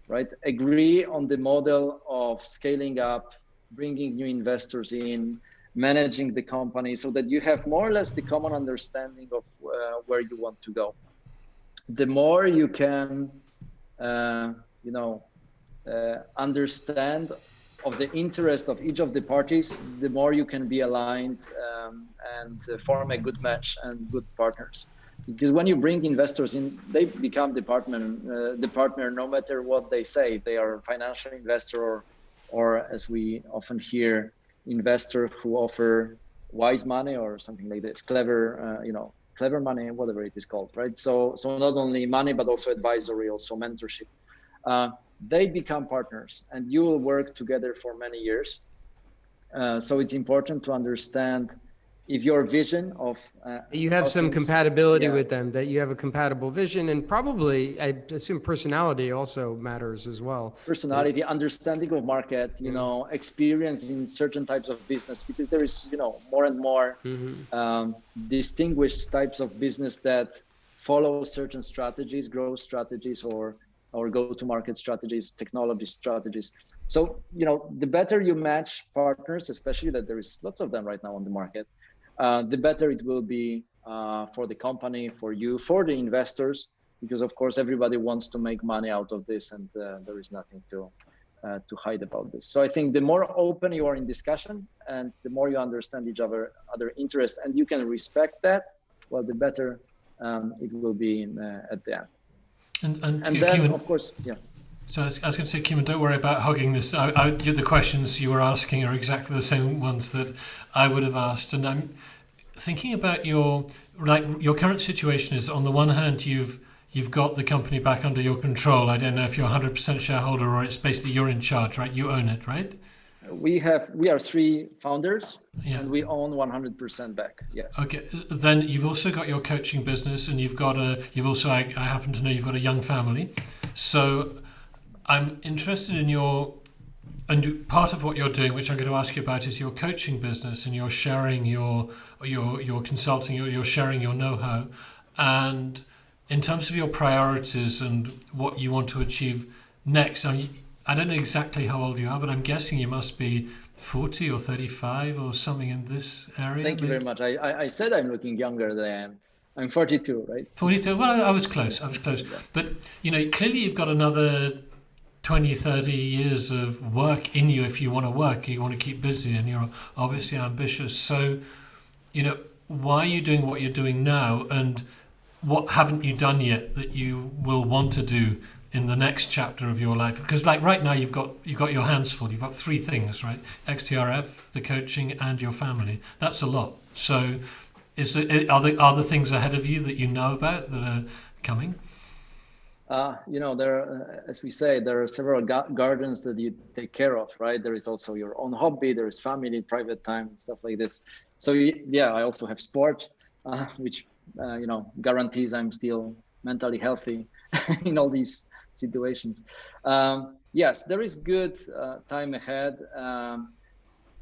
right? Agree on the model of scaling up, bringing new investors in, managing the company, so that you have more or less the common understanding of where you want to go. The more you can, understand of the interest of each of the parties, the more you can be aligned and form a good match and good partners. Because when you bring investors in, they become the partner no matter what they say. They are a financial investor or as we often hear, investor who offer wise money or something like this, clever money, whatever it is called, right? So not only money, but also advisory, also mentorship. They become partners and you will work together for many years. So it's important to understand if your vision of you have how some things- compatibility yeah. with them, that you have a compatible vision, and probably I assume personality also matters as well. Personality, understanding of market, you know, experience in certain types of business, because there is, you know, more and more distinguished types of business that follow certain strategies, growth strategies, or go-to-market strategies, technology strategies. So, you know, the better you match partners, especially that there is lots of them right now on the market, the better it will be for the company, for you, for the investors, because of course everybody wants to make money out of this, and there is nothing to hide about this. So I think the more open you are in discussion, and the more you understand each other interests, and you can respect that, well, the better it will be at the end. And then, Kimon, of course, yeah. So I was going to say, Kimon, don't worry about hugging this. The questions you were asking are exactly the same ones that I would have asked. And I'm thinking about your current situation is, on the one hand, you've got the company back under your control. I don't know if you're 100% shareholder or it's basically you're in charge, right? You own it, right? We are 3 founders, yeah, and we own 100% back. Yes. Okay. Then you've also got your coaching business, and you've also I happen to know you've got a young family. So I'm interested in and part of what you're doing, which I'm going to ask you about, is your coaching business, and you're sharing your consulting, you're sharing your know-how. And in terms of your priorities and what you want to achieve next, I don't know exactly how old you are, but I'm guessing you must be 40 or 35 or something in this area. Thank you very much. I said I'm looking younger than I am. I'm 42, right? 42. Well, I was close. Yeah. But, you know, clearly you've got another 20, 30 years of work in you if you want to work, you want to keep busy, and you're obviously ambitious. So, you know, why are you doing what you're doing now, and what haven't you done yet that you will want to do in the next chapter of your life? Because like right now you've got your hands full. You've got 3 things, right? XTRF, the coaching, and your family. That's a lot. So are there things ahead of you that you know about that are coming? You know, there, as we say, there are several gardens that you take care of, right? There is also your own hobby, there is family, private time, stuff like this. So yeah, I also have sport, which, you know, guarantees I'm still mentally healthy in all these situations. Yes, there is good time ahead.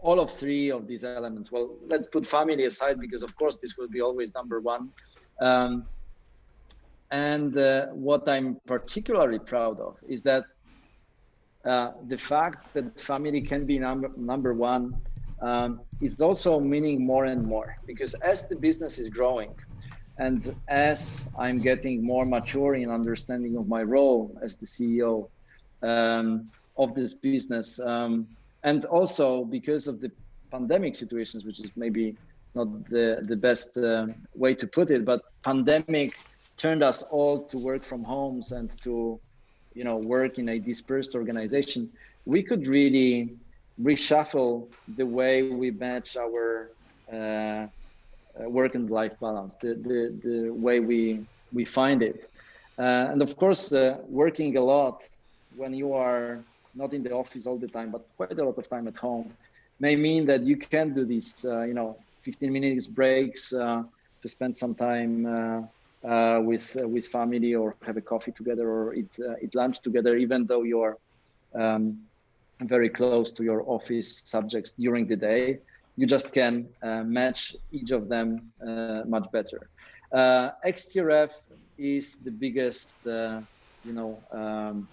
All of 3 of these elements. Well, let's put family aside, because of course this will be always number 1. And what I'm particularly proud of is that the fact that family can be number 1 is also meaning more and more, because as the business is growing, and as I'm getting more mature in understanding of my role as the CEO of this business, and also because of the pandemic situations, which is maybe not the best way to put it, but pandemic turned us all to work from homes and to, you know, work in a dispersed organization. We could really reshuffle the way we match our work and life balance, the way we find it. And of course, working a lot when you are not in the office all the time, but quite a lot of time at home, may mean that you can do these, you know, 15 minutes breaks to spend some time with family, or have a coffee together, or eat lunch together, even though you're very close to your office subjects during the day. You just can match each of them much better. XTRF is the biggest, you know,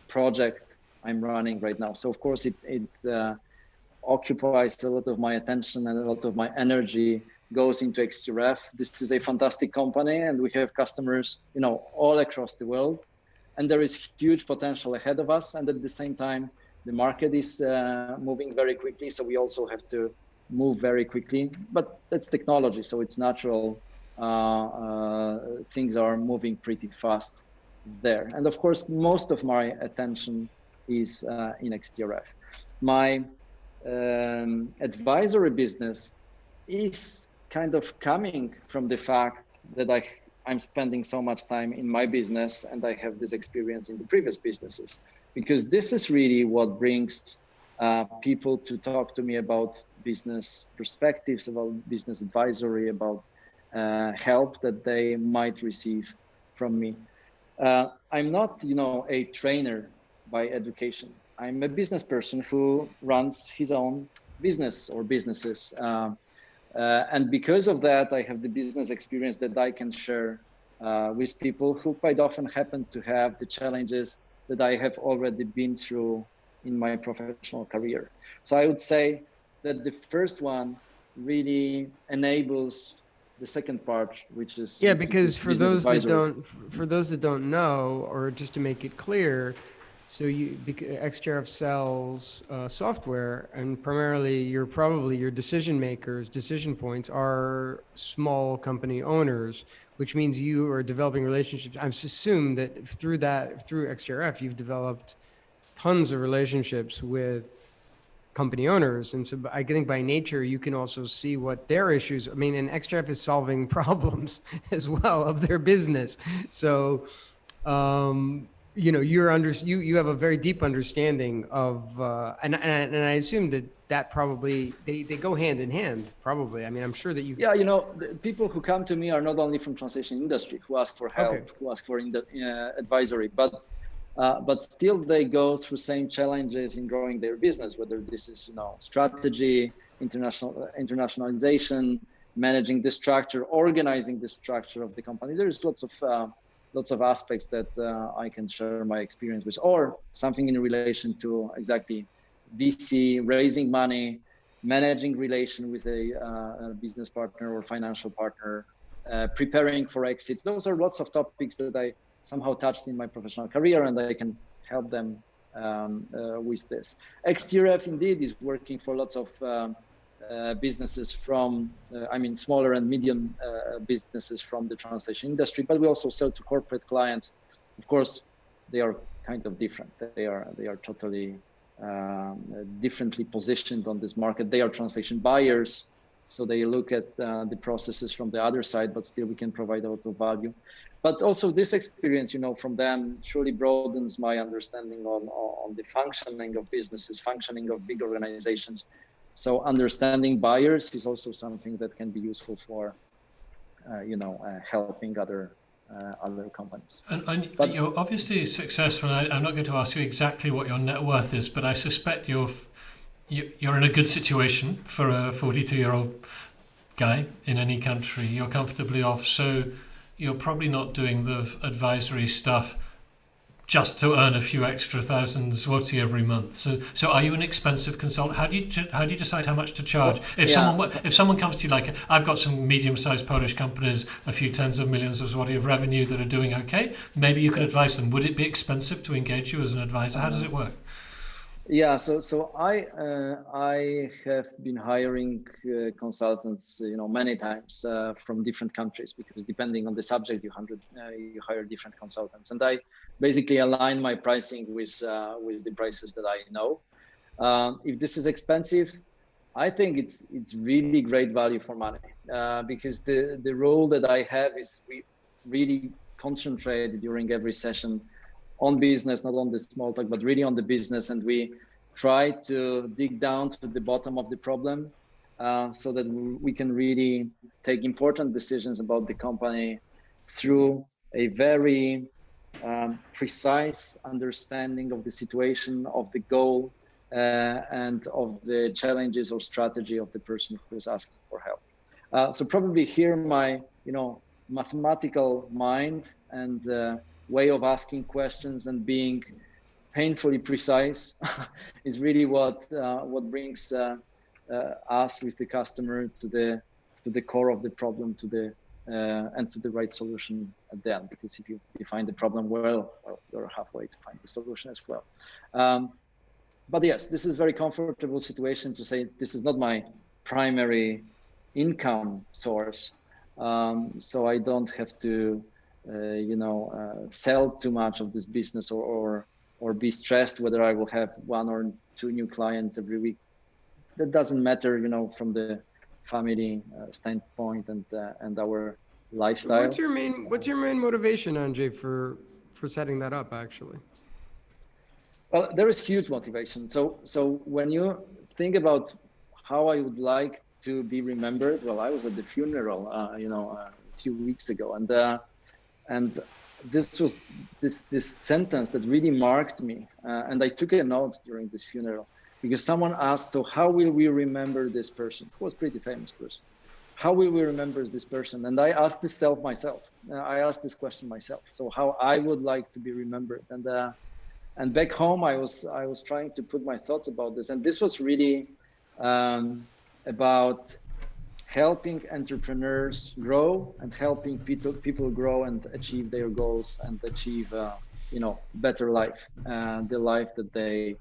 project I'm running right now. So of course it occupies a lot of my attention, and a lot of my energy goes into XTRF. This is a fantastic company, and we have customers, you know, all across the world, and there is huge potential ahead of us. And at the same time, the market is moving very quickly, so we also have to move very quickly. But that's technology, so it's natural. Things are moving pretty fast there. And of course, most of my attention is in XTRF. My advisory business is kind of coming from the fact that I'm spending so much time in my business, and I have this experience in the previous businesses, because this is really what brings people to talk to me about business perspectives, about business advisory, about help that they might receive from me. I'm not, a trainer by education. I'm a business person who runs his own business or businesses. And because of that, I have the business experience that I can share with people who quite often happen to have the challenges that I have already been through in my professional career. So I would say that the first one really enables the second part, which is because for those advisory. that don't know, or just to make it clear, so XTRF sells software, and primarily your decision makers, decision points are small company owners, which means you are developing relationships. I assume that through XTRF, you've developed tons of relationships with company owners. And so I think by nature, you can also see what their issues, and XTRF is solving problems as well of their business. So, you have a very deep understanding of, and I assume that probably they go hand in hand, probably. I'm sure that you. Yeah, the people who come to me are not only from translation industry, who ask for help, okay, who ask for advisory, but still they go through same challenges in growing their business, whether this is, strategy, internationalization, managing the structure, organizing the structure of the company. There's lots of aspects that I can share my experience with, or something in relation to exactly VC, raising money, managing relation with a business partner or financial partner, preparing for exit. Those are lots of topics that I somehow touched in my professional career, and I can help them with this. XTRF indeed is working for lots of businesses from, smaller and medium businesses from the translation industry, but we also sell to corporate clients. Of course, they are kind of different. They are totally differently positioned on this market. They are translation buyers, so they look at the processes from the other side, but still we can provide a lot of value. But also this experience, from them truly broadens my understanding on the functioning of businesses, functioning of big organizations. So understanding buyers is also something that can be useful for, helping other companies. But you're obviously successful. I'm not going to ask you exactly what your net worth is, but I suspect you're in a good situation for a 42-year-old guy in any country. You're comfortably off, so you're probably not doing the advisory stuff just to earn a few extra thousand zloty every month. So are you an expensive consultant? How do you decide how much to charge? If someone comes to you like, I've got some medium-sized Polish companies, a few tens of millions of zloty of revenue that are doing okay, maybe you could advise them. Would it be expensive to engage you as an advisor? How does it work? Yeah, so I have been hiring consultants, many times from different countries, because depending on the subject, you hire different consultants, and I basically align my pricing with the prices that I know. If this is expensive, I think it's really great value for money, because the role that I have is we really concentrate during every session on business, not on the small talk, but really on the business. And we try to dig down to the bottom of the problem so that we can really take important decisions about the company through a very precise understanding of the situation, of the goal, and of the challenges or strategy of the person who is asking for help. So probably here my, mathematical mind and way of asking questions and being painfully precise is really what brings us with the customer to the core of the problem, and to the right solution at the end. Because if you define the problem well, you're halfway to find the solution as well. But yes, this is a very comfortable situation to say this is not my primary income source, so I don't have to sell too much of this business or be stressed whether I will have 1 or 2 new clients every week. That doesn't matter, from the family standpoint and our lifestyle. What's your main motivation, Andrzej, for setting that up, actually? Well, there is huge motivation. So when you think about how I would like to be remembered. Well, I was at the funeral, a few weeks ago, and this was this sentence that really marked me, and I took a note during this funeral because someone asked, "So how will we remember this person?" Who was a pretty famous person. How will we remember this person? And I asked this myself. I asked this question myself. So how I would like to be remembered, and back home I was trying to put my thoughts about this, and this was really about helping entrepreneurs grow and helping people grow and achieve their goals and achieve better life, the life that they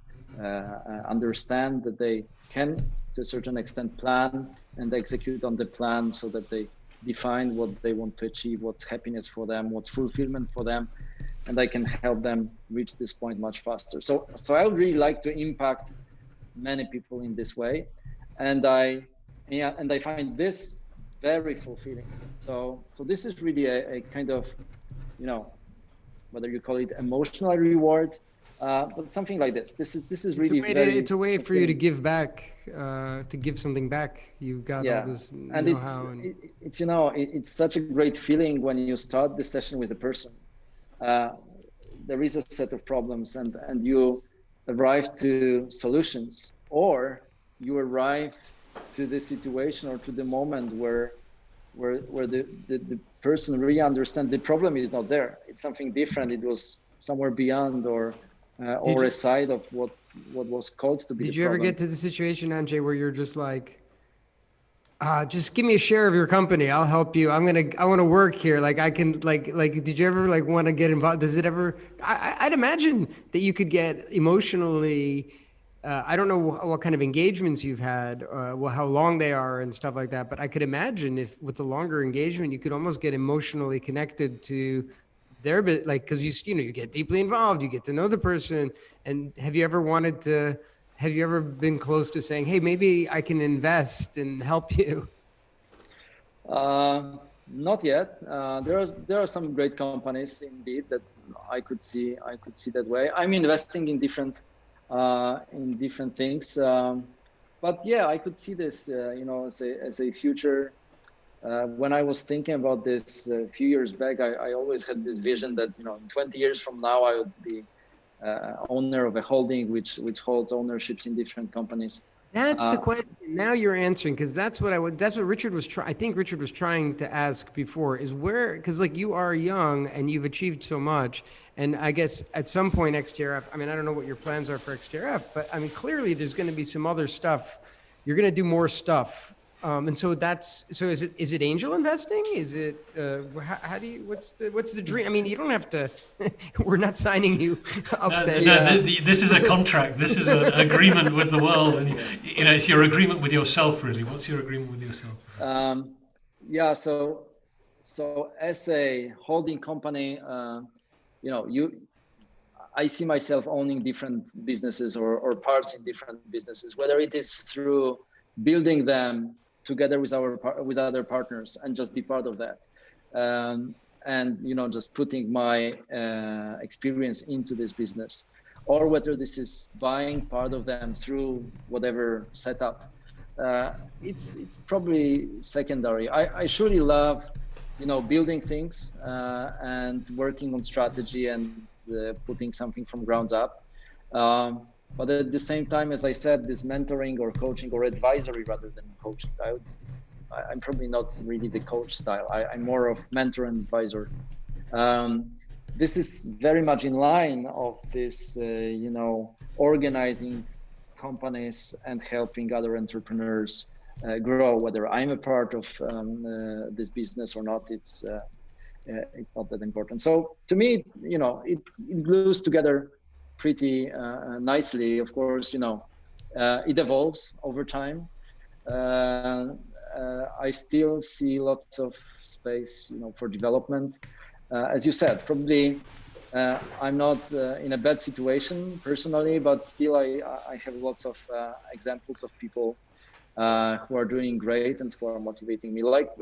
understand, that they can to a certain extent plan and execute on the plan, so that they define what they want to achieve, what's happiness for them, what's fulfillment for them, and I can help them reach this point much faster. So I would really like to impact many people in this way, and I find this very fulfilling. So this is really a kind of, whether you call it emotional reward, but something like this. This is really it's a way for you to give back, to give something back. You've got all this know-how, and it's such a great feeling when you start the session with a person. There is a set of problems, and you arrive to solutions, or you arrive to the situation or to the moment where the person really understands the problem is not there. It's something different. It was somewhere beyond, or a side of what was called to be. Did you ever get to the situation, Andrzej, where you're just like, just give me a share of your company, I'll help you, I want to work here, like I can, like did you ever want to get involved? Does it ever, I'd imagine that you could get emotionally, I don't know what kind of engagements you've had, how long they are and stuff like that, but I could imagine if with the longer engagement, you could almost get emotionally connected to their bit, like, because you get deeply involved, you get to know the person. And have you ever been close to saying, hey, maybe I can invest and help you? Not yet. There are some great companies indeed that I could see that way. I'm investing in different things, but yeah, I could see this as a future. When I was thinking about this a few years back, I always had this vision that in 20 years from now I would be owner of a holding which holds ownerships in different companies. That's the question. Now you're answering, because that's what Richard was I think Richard was trying to ask before, is where, because like you are young and you've achieved so much, and I guess at some point XTRF, I mean, I don't know what your plans are for XTRF, but I mean, clearly there's going to be some other stuff. You're going to do more stuff. And so is it angel investing? Is it, how do you, what's the dream? I mean, you don't have to, we're not signing you up. This is a contract. This is an agreement with the world. And it's your agreement with yourself, really. What's your agreement with yourself? So as a holding company, I see myself owning different businesses or parts in different businesses, whether it is through building them together with other partners and just be part of that, and just putting my experience into this business, or whether this is buying part of them through whatever setup. It's probably secondary. I surely love building things and working on strategy and putting something from ground up. But at the same time, as I said, this mentoring or coaching or advisory rather than coaching, I'm probably not really the coach style. I'm more of mentor and advisor. This is very much in line of this, organizing companies and helping other entrepreneurs grow. Whether I'm a part of this business or not, it's not that important. So to me, it glues together pretty nicely. Of course, it evolves over time. I still see lots of space, for development. As you said, probably I'm not in a bad situation personally, but still I have lots of examples of people who are doing great and who are motivating me. Like,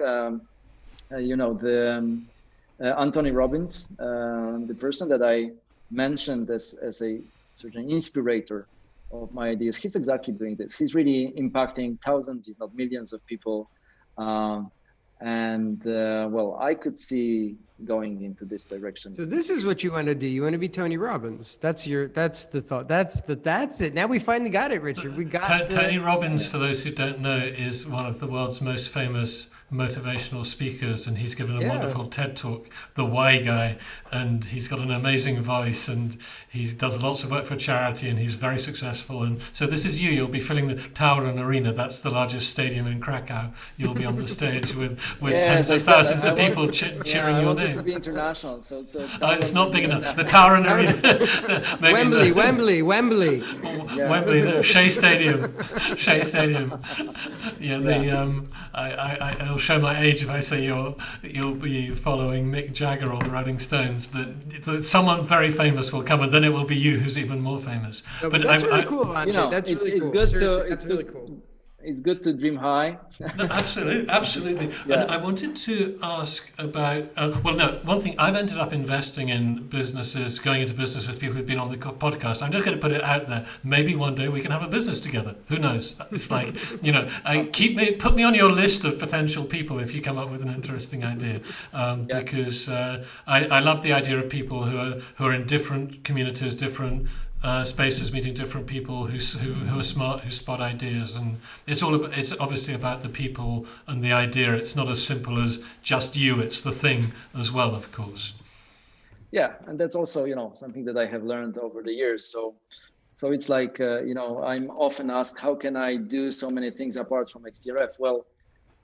Anthony Robbins, the person that I mentioned as a certain inspirator of my ideas. He's exactly doing this. He's really impacting thousands, if not millions of people. Well, I could see going into this direction. So this is what you want to do. You want to be Tony Robbins. That's the thought. That's it. Now we finally got it, Richard. We got Tony Robbins, for those who don't know, is one of the world's most famous motivational speakers, and he's given a wonderful TED talk, The Why Guy, and he's got an amazing voice, and he does lots of work for charity, and he's very successful. And so this is you'll be filling the Tower and Arena. That's the largest stadium in Krakow. You'll be on the stage with tens of thousands of people cheering your name. I want it to be international, so it's not big enough. The Tower and Arena. Wembley. Wembley, the Shea Stadium. Yeah, I'll show my age if I say you'll be following Mick Jagger or the Rolling Stones, but someone very famous will come, and then it will be you who's even more famous. No, but that's really cool, Andrzej. That's really cool. It's really cool. It's good to dream high. No, absolutely. Yeah. And I wanted to ask about, one thing, I've ended up investing in businesses, going into business with people who've been on the podcast. I'm just going to put it out there. Maybe one day we can have a business together. Who knows? It's like, put me on your list of potential people if you come up with an interesting idea. Because I love the idea of people who are in different communities, different spaces, meeting different people who are smart, who spot ideas, and it's obviously about the people and the idea. It's not as simple as just you. It's the thing as well, of course. Yeah, and that's also something that I have learned over the years. So it's like I'm often asked, how can I do so many things apart from XTRF? Well,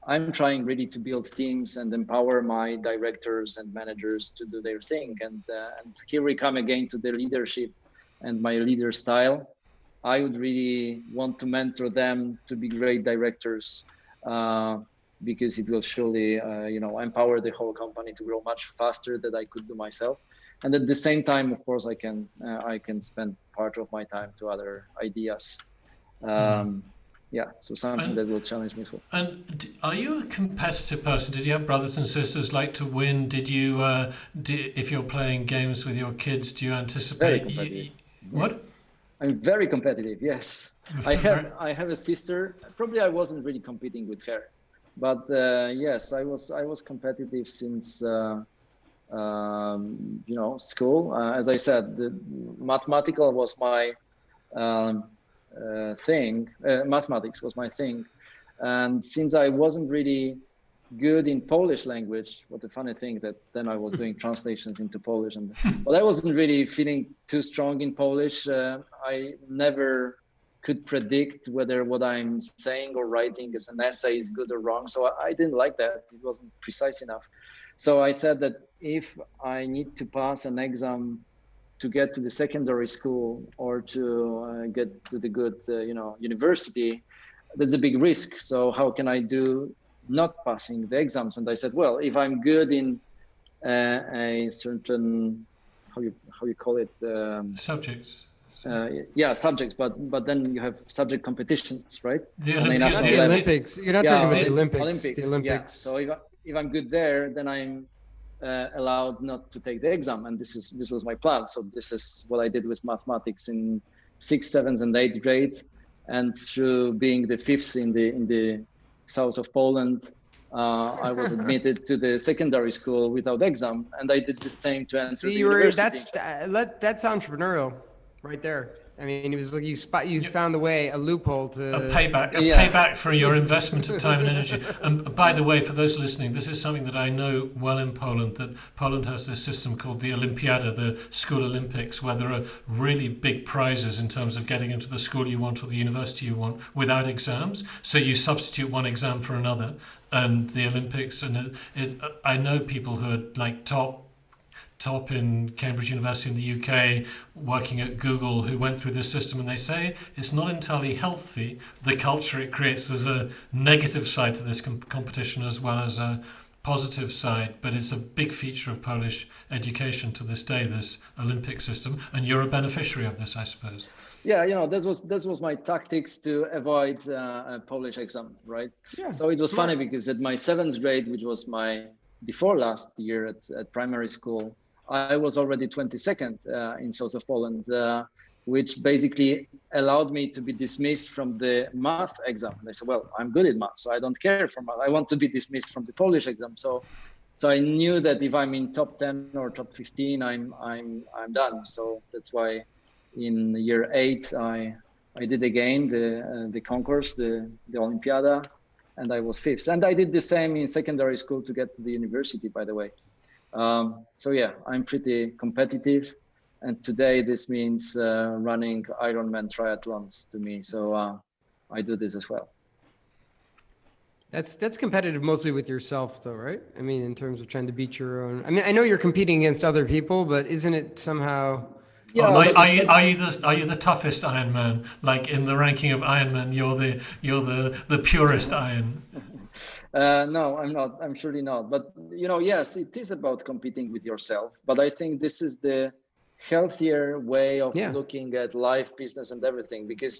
I'm trying really to build teams and empower my directors and managers to do their thing. And here we come again to the leadership and my leader style. I would really want to mentor them to be great directors, because it will surely, empower the whole company to grow much faster than I could do myself. And at the same time, of course, I can spend part of my time to other ideas. So something that will challenge me as well. And are you a competitive person? Did you have brothers and sisters like to win? Did you, if you're playing games with your kids, do you anticipate? What? I'm very competitive. Yes, I have a sister. Probably I wasn't really competing with her, but yes, I was competitive since school. As I said, the mathematical was my thing. Mathematics was my thing, and since I wasn't really good in Polish language, what a funny thing that then I was doing translations into Polish, but I wasn't really feeling too strong in Polish. I never could predict whether what I'm saying or writing as an essay is good or wrong. So I didn't like that. It wasn't precise enough. So I said that if I need to pass an exam to get to the secondary school or to get to the good, university, that's a big risk. So how can I do not passing the exams? And I said, well, if I'm good in a certain, how you call it? Subjects. Subjects, but then you have subject competitions, right? The Olympics. You're not talking about the Olympics. The Olympics. Yeah. So if I'm good there, then I'm allowed not to take the exam, and this was my plan. So this is what I did with mathematics in 6th, 7th, and 8th grade, and through being the 5th in the south of Poland, I was admitted to the secondary school without exam, and I did the same to enter the university. That's entrepreneurial, right there. I mean, it was like you found a loophole to a payback for your investment of time and energy. And by the way, for those listening, this is something that I know well in Poland. That Poland has this system called the Olimpiada, the School Olympics, where there are really big prizes in terms of getting into the school you want or the university you want without exams. So you substitute one exam for another, and the Olympics. And I know people who are like top in Cambridge University in the UK, working at Google, who went through this system, and they say it's not entirely healthy, the culture it creates. There's a negative side to this competition as well as a positive side, but it's a big feature of Polish education to this day, this Olympic system, and you're a beneficiary of this, I suppose. Yeah, that was my tactics to avoid a Polish exam, right? Yeah, so it was funny because at my 7th grade, which was my before last year at primary school, I was already 22nd in south of Poland. which basically allowed me to be dismissed from the math exam. And I said, well, I'm good at math, so I don't care for math. I want to be dismissed from the Polish exam. So I knew that if I'm in top 10 or top 15, I'm done. So that's why in year 8, I did again the concourse, the Olympiada, and I was 5th. And I did the same in secondary school to get to the university, by the way. So yeah, I'm pretty competitive. And today this means running Ironman triathlons to me. So I do this as well. That's competitive mostly with yourself though, right? I mean, in terms of trying to beat your own, I mean, I know you're competing against other people, but isn't it somehow... Yeah, are you the toughest Ironman? Like in the ranking of Ironman, you're the purest Iron. No, I'm not. I'm surely not. But yes, it is about competing with yourself. But I think this is the healthier way of looking at life, business, and everything. Because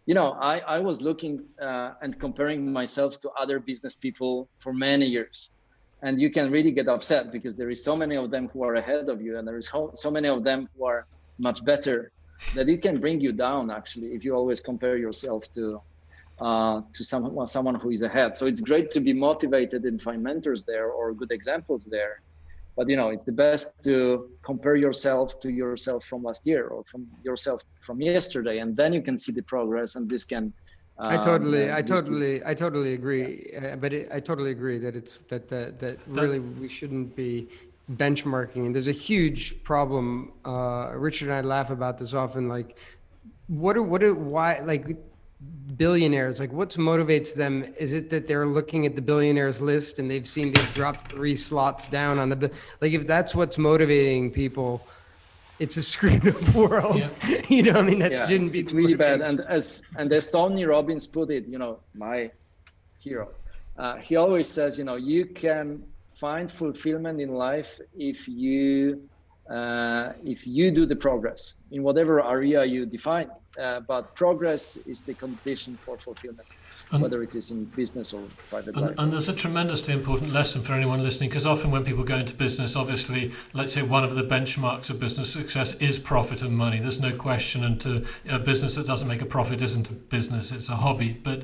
I was looking and comparing myself to other business people for many years. And you can really get upset because there is so many of them who are ahead of you, and there is so many of them who are much better, that it can bring you down actually if you always compare yourself to someone who is ahead. So it's great to be motivated and find mentors there or good examples there, but it's the best to compare yourself to yourself from last year or from yourself from yesterday, and then you can see the progress, and this can I totally agree. Yeah. I totally agree that it's that really we shouldn't be benchmarking. And there's a huge problem. Richard and I laugh about this often. Like, why, like billionaires, like what motivates them? Is it that they're looking at the billionaires list and they've dropped 3 slots down on the, like, if that's what's motivating people, it's a screwed up world. Yeah. I mean, that shouldn't be. It's really bad. And as Tony Robbins put it, my hero, he always says, you can find fulfillment in life if you do the progress in whatever area you define. But progress is the condition for fulfillment, whether it is in business or private life. And there's a tremendously important lesson for anyone listening, because often when people go into business, obviously, let's say one of the benchmarks of business success is profit and money. There's no question. And to a business that doesn't make a profit isn't a business, it's a hobby. But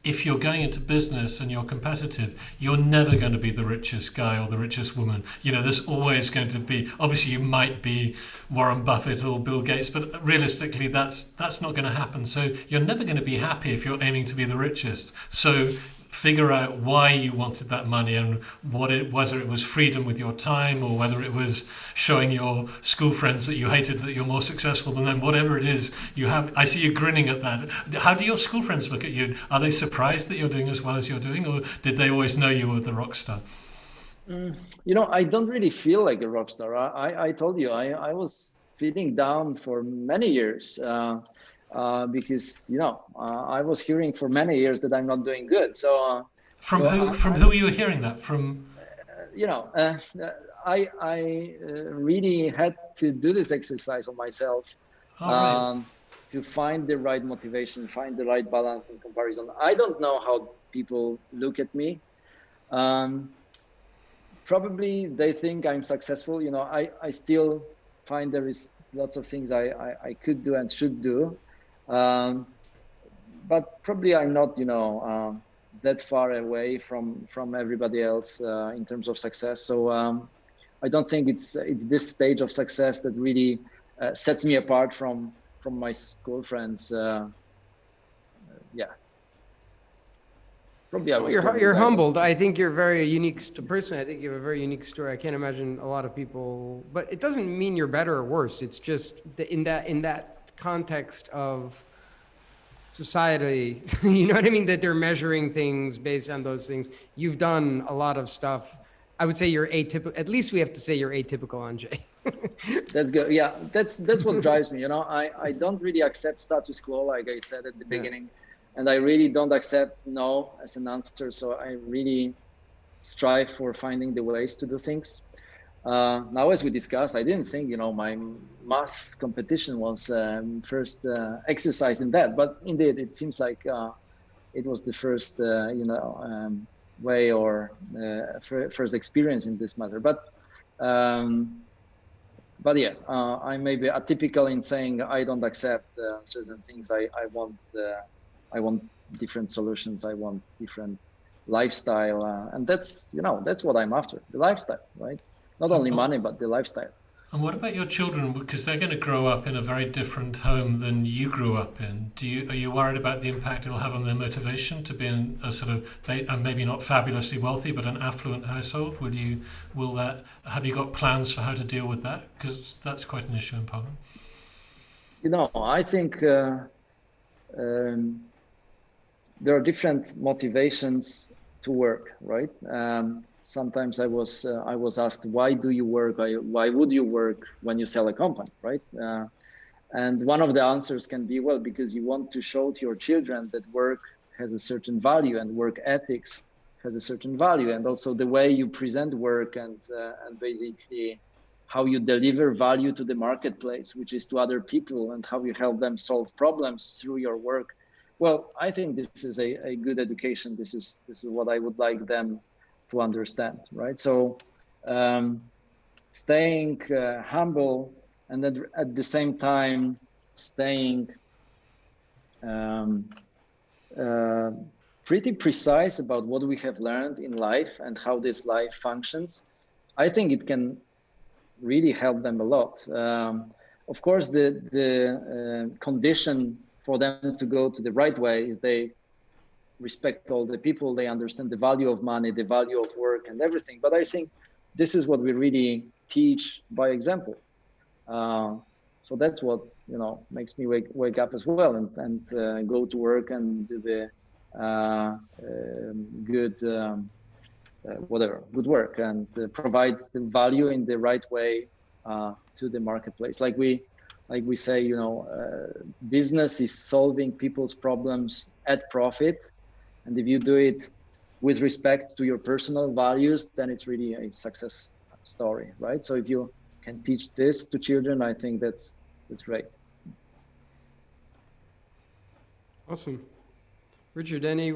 if you're going into business and you're competitive, you're never going to be the richest guy or the richest woman. There's always going to be, obviously you might be Warren Buffett or Bill Gates, but realistically that's not going to happen. So you're never going to be happy if you're aiming to be the richest. So figure out why you wanted that money and whether it was freedom with your time or whether it was showing your school friends that you hated that you're more successful than them, whatever it is you have. I see you grinning at that. How do your school friends look at you? Are they surprised that you're doing as well as you're doing, or did they always know you were the rock star? I don't really feel like a rock star. I told you, I was feeling down for many years. Because I was hearing for many years that I'm not doing good. So from who are you hearing that from? I really had to do this exercise on myself to find the right motivation, find the right balance in comparison. I don't know how people look at me. Probably they think I'm successful. I still find there is lots of things I could do and should do. But probably I'm not, that far away from everybody else in terms of success. So I don't think it's this stage of success that really sets me apart from my school friends. Probably I was. You're humbled. I think you're a very unique person. I think you have a very unique story. I can't imagine a lot of people, but it doesn't mean you're better or worse. It's just in that context of society, you know what I mean? That they're measuring things based on those things. You've done a lot of stuff. I would say you're atypical. At least we have to say you're atypical, Andrzej. That's good. Yeah, that's what drives me. I don't really accept status quo, like I said at the beginning, and I really don't accept no as an answer. So I really strive for finding the ways to do things. Now, as we discussed, I didn't think, my math competition was first exercise in that, but indeed, it seems like it was the first, way or first experience in this matter. But but yeah, I may be atypical in saying I don't accept certain things. I want different solutions. I want different lifestyle, and that's what I'm after, the lifestyle, right? Not only money, but the lifestyle. And what about your children? Because they're going to grow up in a very different home than you grew up in. Are you worried about the impact it'll have on their motivation to be in a sort of, maybe not fabulously wealthy, but an affluent household? Have you got plans for how to deal with that? Because that's quite an issue in Poland. I think there are different motivations to work, right? Sometimes I was asked, why do you work? Why would you work when you sell a company, right? And one of the answers can be, well, because you want to show to your children that work has a certain value and work ethics has a certain value, and also the way you present work and basically how you deliver value to the marketplace, which is to other people, and how you help them solve problems through your work. Well, I think this is a good education. This is what I would like them to understand, right? So staying humble, and then at the same time staying pretty precise about what we have learned in life and how this life functions, I think it can really help them a lot. Of course, the condition for them to go to the right way is they respect all the people, they understand the value of money, the value of work and everything. But I think this is what we really teach by example. So that's what makes me wake up as well and go to work and do the good work and provide the value in the right way to the marketplace. Like we say, business is solving people's problems at profit. And if you do it with respect to your personal values, then it's really a success story, right? So if you can teach this to children, I think that's great. Awesome. Richard, any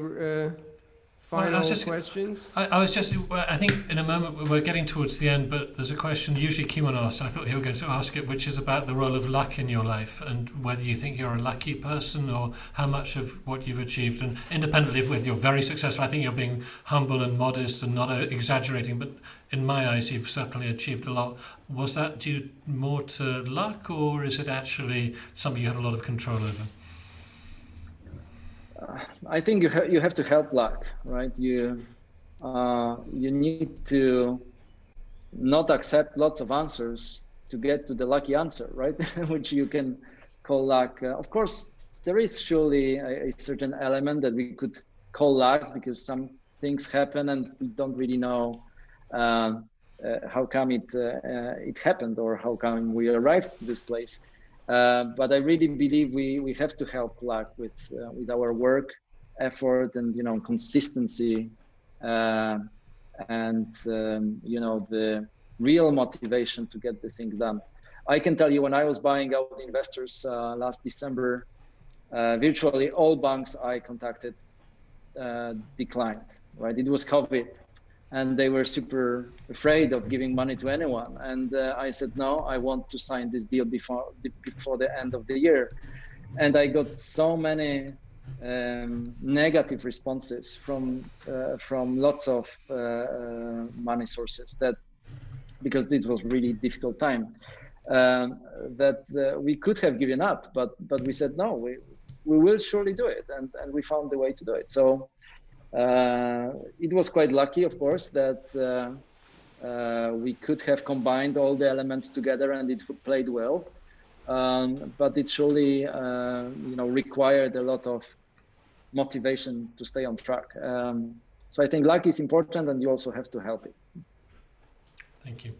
final questions? I think in a moment we're getting towards the end, but there's a question usually Kimon asks. I thought he was going to ask it, which is about the role of luck in your life and whether you think you're a lucky person or how much of what you've achieved. And independently of whether you're very successful, I think you're being humble and modest and not exaggerating, but in my eyes, you've certainly achieved a lot. Was that due more to luck, or is it actually something you had a lot of control over? I think you have to help luck, right? You need to not accept lots of answers to get to the lucky answer, right? Which you can call luck. Of course, there is surely a certain element that we could call luck because some things happen and we don't really know how come it happened or how come we arrived to this place. But I really believe we have to help luck with our work effort and consistency and the real motivation to get the things done. I can tell you, when I was buying out investors last December, virtually all banks I contacted declined, right? It was COVID and they were super afraid of giving money to anyone. And I said, no, I want to sign this deal before the end of the year. And I got so many negative responses from lots of money sources, that because this was really difficult time, that we could have given up, but we said, no, we will surely do it. And we found the way to do it. So it was quite lucky, of course, that we could have combined all the elements together and it played well. But it surely, required a lot of motivation to stay on track. So I think luck is important, and you also have to help it. Thank you.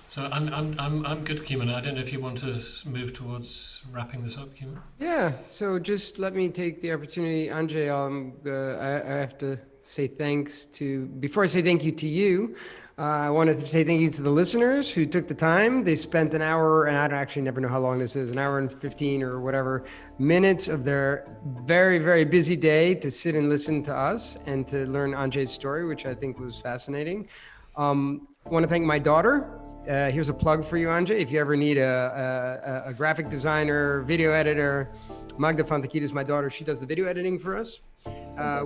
So I'm good, Kimon. I don't know if you want to move towards wrapping this up, Kimon. Yeah. So just let me take the opportunity, Andrzej. I have to say thanks to. Before I say thank you to you, I wanted to say thank you to the listeners who took the time. They spent an hour, and I don't actually never know how long this is, an hour and 15 or whatever minutes of their very, very busy day to sit and listen to us and to learn Andrzej's story, which I think was fascinating. I want to thank my daughter, here's a plug for you, Andrzej. If you ever need a graphic designer, video editor, Magda Fantakidis, my daughter, she does the video editing for us.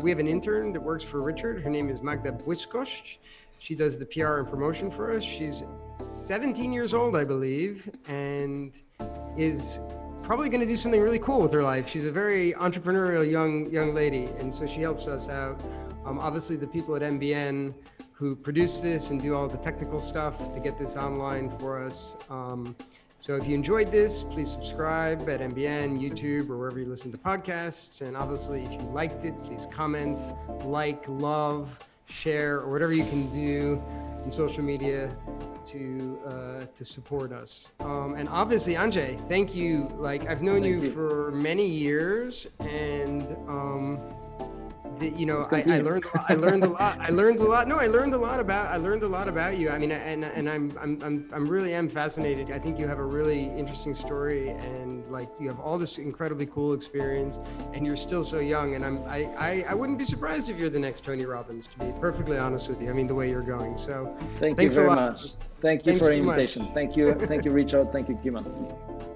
We have an intern that works for Richard. Her name is Magda Błyskosz. She does the PR and promotion for us. She's 17 years old, I believe, and is probably going to do something really cool with her life. She's a very entrepreneurial young lady, and so she helps us out. Obviously, the people at MBN who produce this and do all the technical stuff to get this online for us. So if you enjoyed this, please subscribe at MBN, YouTube, or wherever you listen to podcasts. And obviously, if you liked it, please comment, like, love, share, or whatever you can do in social media to support us. And obviously, Andrzej, thank you. Like, I've known you for many years, and I learned a lot. I learned a lot about you. I mean, and I'm really am fascinated. I think you have a really interesting story, and like you have all this incredibly cool experience, and you're still so young. And I wouldn't be surprised if you're the next Tony Robbins, to be perfectly honest with you. I mean, the way you're going. So thanks you very much. Thank you for the invitation. Thank you, Richard. Thank you, Kimon.